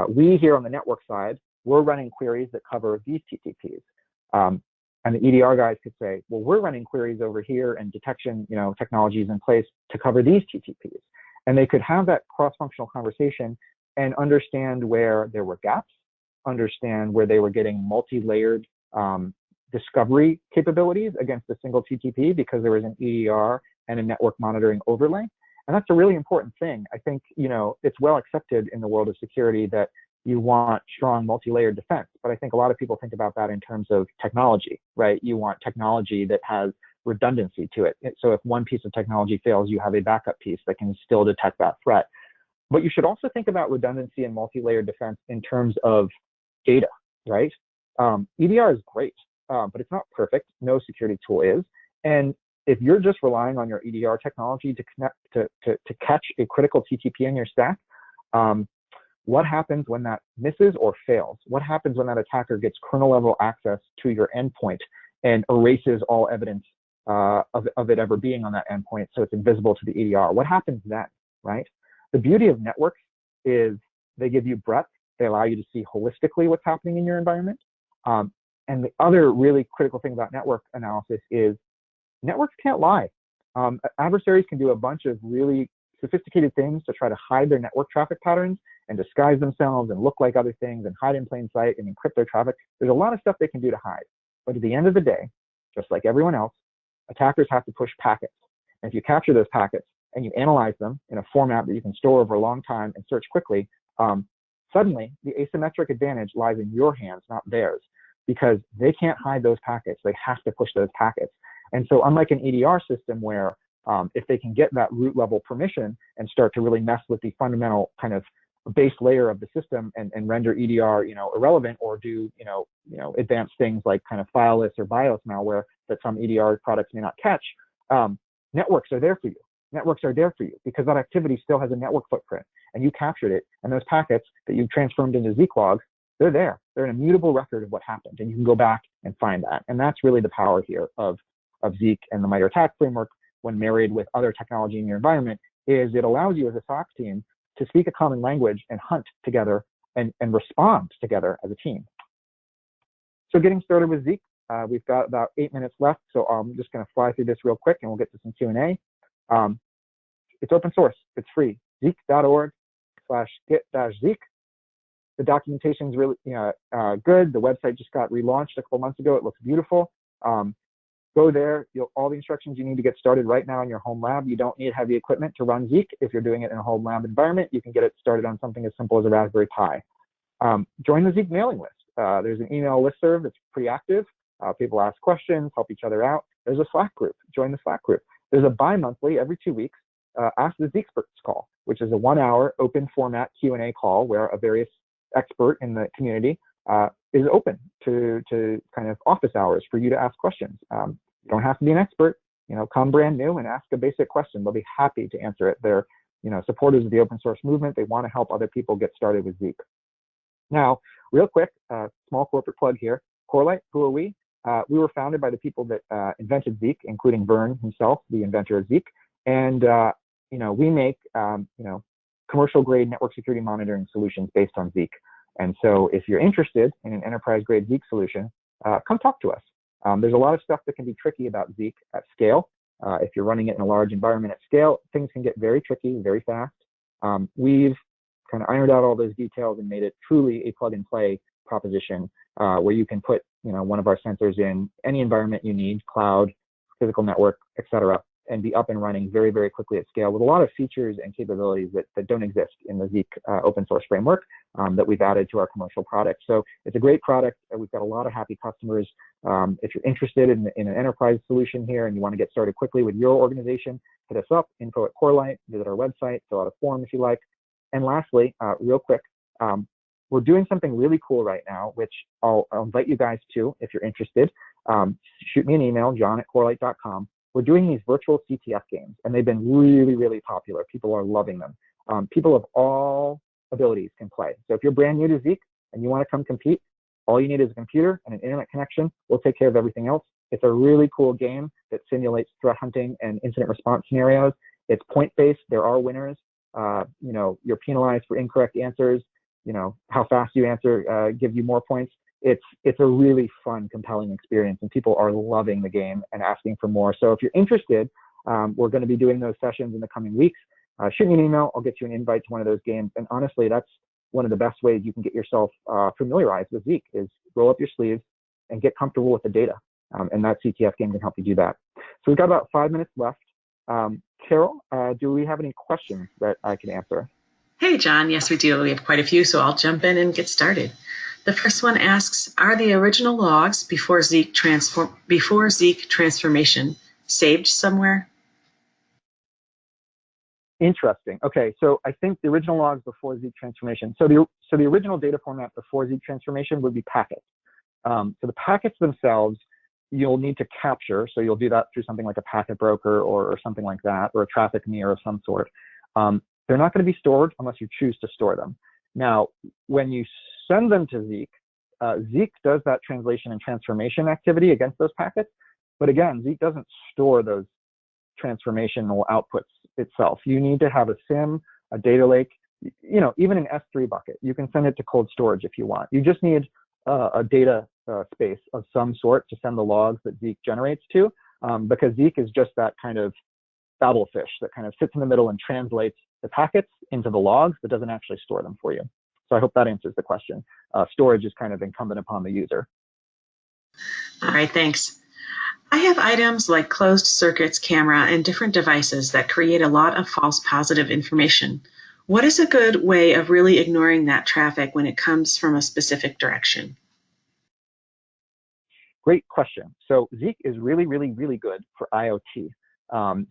We here on the network side, we're running queries that cover these TTPs. And the EDR guys could say, well, we're running queries over here and detection, technologies in place to cover these TTPs. And they could have that cross-functional conversation and understand where there were gaps, understand where they were getting multi-layered discovery capabilities against a single TTP because there was an EDR and a network monitoring overlay. And that's a really important thing. I think, it's well accepted in the world of security that you want strong multi-layered defense, but I think a lot of people think about that in terms of technology, right? You want technology that has redundancy to it. So if one piece of technology fails, you have a backup piece that can still detect that threat. But you should also think about redundancy and multi-layered defense in terms of data, right? EDR is great, but it's not perfect. No security tool is. And if you're just relying on your EDR technology to connect to catch a critical TTP in your stack, what happens when that misses or fails? What happens when that attacker gets kernel level access to your endpoint and erases all evidence of it ever being on that endpoint so it's invisible to the EDR? What happens then, right? The beauty of networks is they give you breadth. They allow you to see holistically what's happening in your environment. And the other really critical thing about network analysis is networks can't lie. Adversaries can do a bunch of really sophisticated things to try to hide their network traffic patterns and disguise themselves and look like other things and hide in plain sight and encrypt their traffic. There's a lot of stuff they can do to hide. But at the end of the day, just like everyone else, attackers have to push packets. And if you capture those packets and you analyze them in a format that you can store over a long time and search quickly, suddenly the asymmetric advantage lies in your hands, not theirs, because they can't hide those packets. They have to push those packets. And so unlike an EDR system where if they can get that root level permission and start to really mess with the fundamental kind of base layer of the system and render EDR, irrelevant, or do, advanced things like kind of fileless or BIOS malware that some EDR products may not catch, networks are there for you. Networks are there for you because that activity still has a network footprint and you captured it. And those packets that you transformed into Zeek logs, they're there. They're an immutable record of what happened, and you can go back and find that. And that's really the power here of Zeek and the MITRE ATT&CK framework when married with other technology in your environment, is it allows you as a SOC team to speak a common language and hunt together and respond together as a team. So getting started with Zeek, we've got about 8 minutes left, so I'm just going to fly through this real quick and we'll get to some Q&A. It's open source, it's free, zeek.org/git-zeek. The documentation is really good. The website just got relaunched a couple months ago. It looks beautiful. Go there, all the instructions you need to get started right now in your home lab. You don't need heavy equipment to run Zeek. If you're doing it in a home lab environment, you can get it started on something as simple as a Raspberry Pi. Join the Zeek mailing list. There's an email listserv that's pretty active. People ask questions, help each other out. There's a Slack group. Join the Slack group. There's a bi-monthly, every 2 weeks, Ask the Zeek Experts call, which is a 1-hour open format Q&A call where a various expert in the community is open to kind of office hours for you to ask questions. You don't have to be an expert, come brand new and ask a basic question. They'll be happy to answer it. They're, supporters of the open source movement. They want to help other people get started with Zeek. Now, real quick, small corporate plug here. Corelight, who are we? We were founded by the people that invented Zeek, including Vern himself, the inventor of Zeek. And, we make, commercial grade network security monitoring solutions based on Zeek. And so if you're interested in an enterprise grade Zeek solution, come talk to us. There's a lot of stuff that can be tricky about Zeek at scale. If you're running it in a large environment at scale, things can get very tricky, very fast. We've kind of ironed out all those details and made it truly a plug and play proposition where you can put, one of our sensors in any environment you need, cloud, physical network, et cetera, and be up and running very, very quickly at scale with a lot of features and capabilities that don't exist in the Zeek open source framework that we've added to our commercial product. So it's a great product. We've got a lot of happy customers. If you're interested in an enterprise solution here and you want to get started quickly with your organization, hit us up, info@Corelight, visit our website, fill out a form if you like. And lastly, real quick, we're doing something really cool right now, which I'll invite you guys to if you're interested. Shoot me an email, john@corelight.com. We're doing these virtual CTF games, and they've been really, really popular. People are loving them. People of all abilities can play. So if you're brand new to Zeek and you want to come compete, All you need is a computer and an internet connection. We'll take care of everything else. It's a really cool game that simulates threat hunting and incident response scenarios. It's point-based. There are winners. You're penalized for incorrect answers. How fast you answer gives you more points. It's a really fun, compelling experience, and people are loving the game and asking for more. So if you're interested, we're going to be doing those sessions in the coming weeks. Shoot me an email. I'll get you an invite to one of those games. And honestly, that's one of the best ways you can get yourself familiarized with Zeek is roll up your sleeves and get comfortable with the data. And that CTF game can help you do that. So we've got about 5 minutes left. Carol, do we have any questions that I can answer? Hey, John. Yes, we do. We have quite a few, so I'll jump in and get started. The first one asks, are the original logs before Zeek transformation saved somewhere? Interesting. Okay, so I think the original logs before Zeek transformation. So the original data format before Zeek transformation would be packets. So the packets themselves, you'll need to capture. So you'll do that through something like a packet broker or something like that, or a traffic mirror of some sort. They're not going to be stored unless you choose to store them. Now, when you send them to Zeek, Zeek does that translation and transformation activity against those packets. But again, Zeek doesn't store those transformational outputs itself. You need to have a SIEM, a data lake, even an S3 bucket. You can send it to cold storage if you want. You just need a data space of some sort to send the logs that Zeek generates to, because Zeek is just that kind of babblefish that kind of sits in the middle and translates the packets into the logs, but doesn't actually store them for you. So I hope that answers the question. Storage is kind of incumbent upon the user. All right, thanks. I have items like closed circuits, camera, and different devices that create a lot of false positive information. What is a good way of really ignoring that traffic when it comes from a specific direction? Great question. So Zeek is really, really, really good for IoT.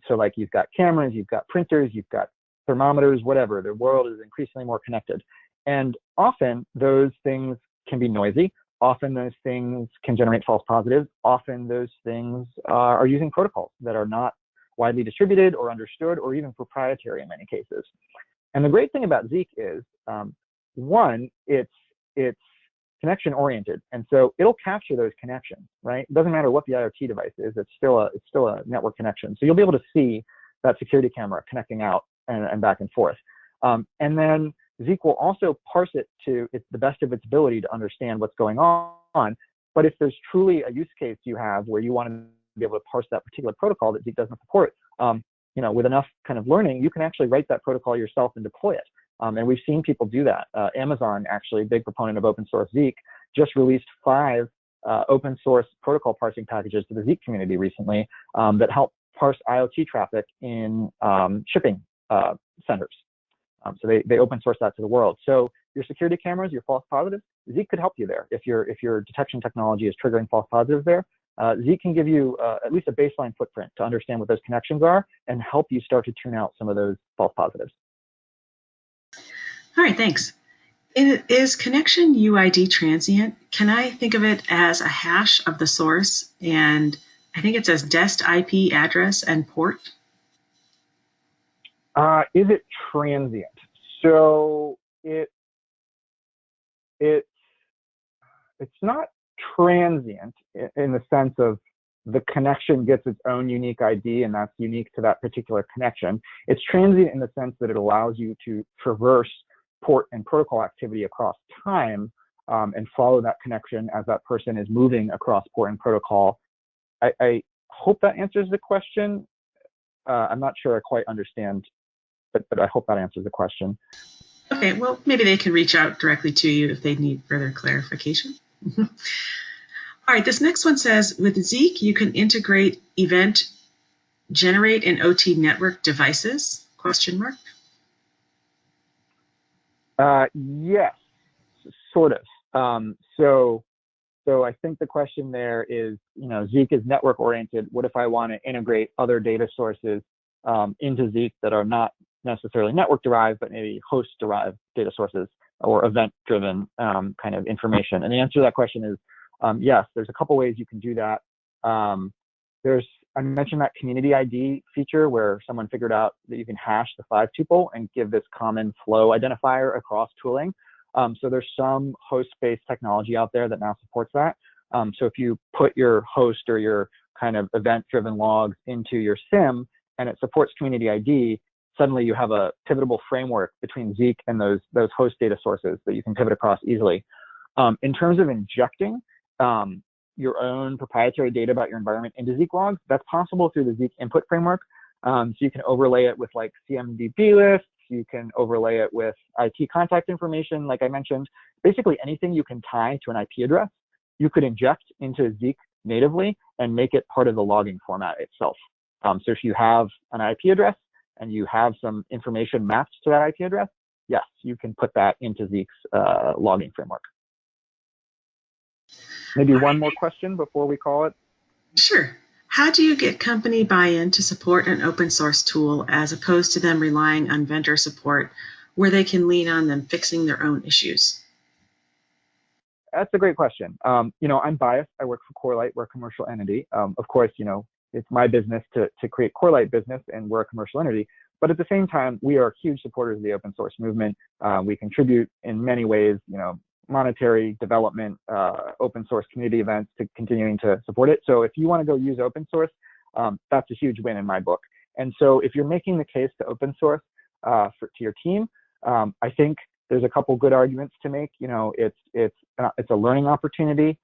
So like you've got cameras, you've got printers, you've got thermometers, whatever. The world is increasingly more connected. And often those things can be noisy. Often those things can generate false positives. Often those things are using protocols that are not widely distributed or understood or even proprietary in many cases. And the great thing about Zeek is, one, it's connection oriented. And so it'll capture those connections, right? It doesn't matter what the IoT device is, it's still a network connection. So you'll be able to see that security camera connecting out and back and forth. And then Zeek will also parse it to the best of its ability to understand what's going on. But if there's truly a use case you have where you want to be able to parse that particular protocol that Zeek doesn't support, with enough kind of learning, you can actually write that protocol yourself and deploy it. And we've seen people do that. Amazon, actually, big proponent of open source Zeek, just released 5 open source protocol parsing packages to the Zeek community recently that help parse IoT traffic in shipping centers. So they open source that to the world. So your security cameras, your false positives, Zeek could help you there. If your detection technology is triggering false positives there, Zeek can give you at least a baseline footprint to understand what those connections are and help you start to tune out some of those false positives. All right, thanks. Is connection UID transient? Can I think of it as a hash of the source? And I think it says dest IP address and port. Is it transient? So it's not transient in the sense of the connection gets its own unique ID and that's unique to that particular connection. It's transient in the sense that it allows you to traverse port and protocol activity across time and follow that connection as that person is moving across port and protocol. I hope that answers the question. I'm not sure I quite understand, but I hope that answers the question. Okay, well, maybe they can reach out directly to you if they need further clarification. All right, this next one says, with Zeek, you can integrate event generate in OT network devices, ? Yes, sort of. So I think the question there is, Zeek is network oriented. What if I want to integrate other data sources into Zeek that are not necessarily network derived, but maybe host derived data sources or event driven kind of information? And the answer to that question is yes, there's a couple ways you can do that. I mentioned that community ID feature where someone figured out that you can hash the 5-tuple and give this common flow identifier across tooling. So there's some host-based technology out there that now supports that. So if you put your host or your kind of event-driven logs into your SIEM and it supports Community ID, suddenly you have a pivotable framework between Zeek and those host data sources that you can pivot across easily. In terms of injecting your own proprietary data about your environment into Zeek logs, that's possible through the Zeek input framework. So you can overlay it with like CMDB lists, you can overlay it with IT contact information, like I mentioned. Basically anything you can tie to an IP address, you could inject into Zeek natively and make it part of the logging format itself. So if you have an IP address and you have some information mapped to that IP address, yes, you can put that into Zeek's logging framework. Maybe one more question before we call it. Sure. How do you get company buy-in to support an open source tool as opposed to them relying on vendor support where they can lean on them fixing their own issues? That's a great question. You know, I'm biased. I work for Corelight. We're a commercial entity. Of course, you know, it's my business to create Corelight business, and we're a commercial entity. But at the same time, we are huge supporters of the open source movement. We contribute in many ways, you know, monetary, development, open source community events to continuing to support it. So if you want to go use open source, that's a huge win in my book. And so if you're making the case to open source to your team, I think there's a couple good arguments to make. You know, it's a learning opportunity.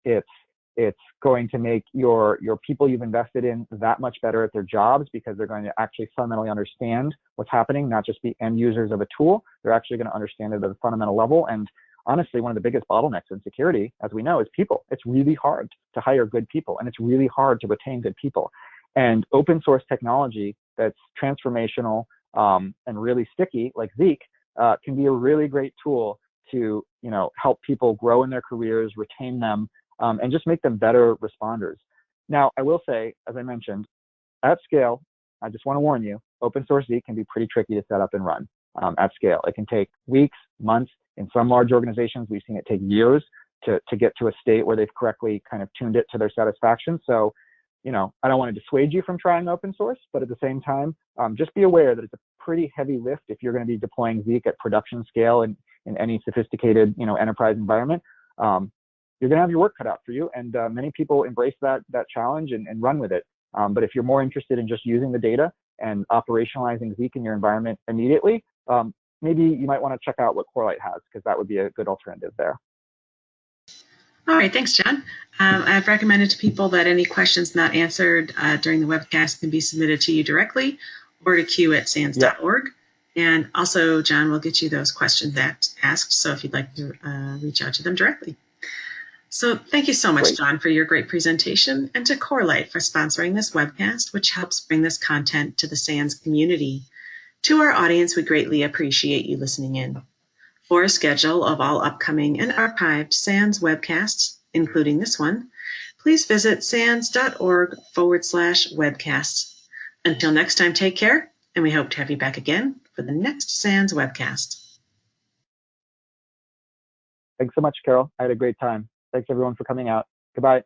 It's going to make your people you've invested in that much better at their jobs because they're going to actually fundamentally understand what's happening, not just be end users of a tool. They're actually going to understand it at a fundamental level. And honestly, one of the biggest bottlenecks in security, as we know, is people. It's really hard to hire good people, and it's really hard to retain good people. And open source technology that's transformational and really sticky, like Zeek, can be a really great tool to, you know, help people grow in their careers, retain them, and just make them better responders. Now, I will say, as I mentioned, at scale, I just want to warn you, open source Zeek can be pretty tricky to set up and run at scale. It can take weeks, months. In some large organizations, we've seen it take years to get to a state where they've correctly kind of tuned it to their satisfaction. So, you know, I don't want to dissuade you from trying open source, but at the same time, just be aware that it's a pretty heavy lift if you're going to be deploying Zeek at production scale in any sophisticated, you know, enterprise environment. You're going to have your work cut out for you, and many people embrace that challenge and run with it. But if you're more interested in just using the data and operationalizing Zeek in your environment immediately, maybe you might want to check out what Corelight has, because that would be a good alternative there. All right, thanks, John. I've recommended to people that any questions not answered during the webcast can be submitted to you directly or to q@sans.org. And also, John will get you those questions asked, so if you'd like to reach out to them directly. So thank you so much, John, for your great presentation, and to Corelight for sponsoring this webcast, which helps bring this content to the SANS community. To our audience, we greatly appreciate you listening in. For a schedule of all upcoming and archived SANS webcasts, including this one, please visit sans.org/webcasts. Until next time, take care, and we hope to have you back again for the next SANS webcast. Thanks so much, Carol. I had a great time. Thanks, everyone, for coming out. Goodbye.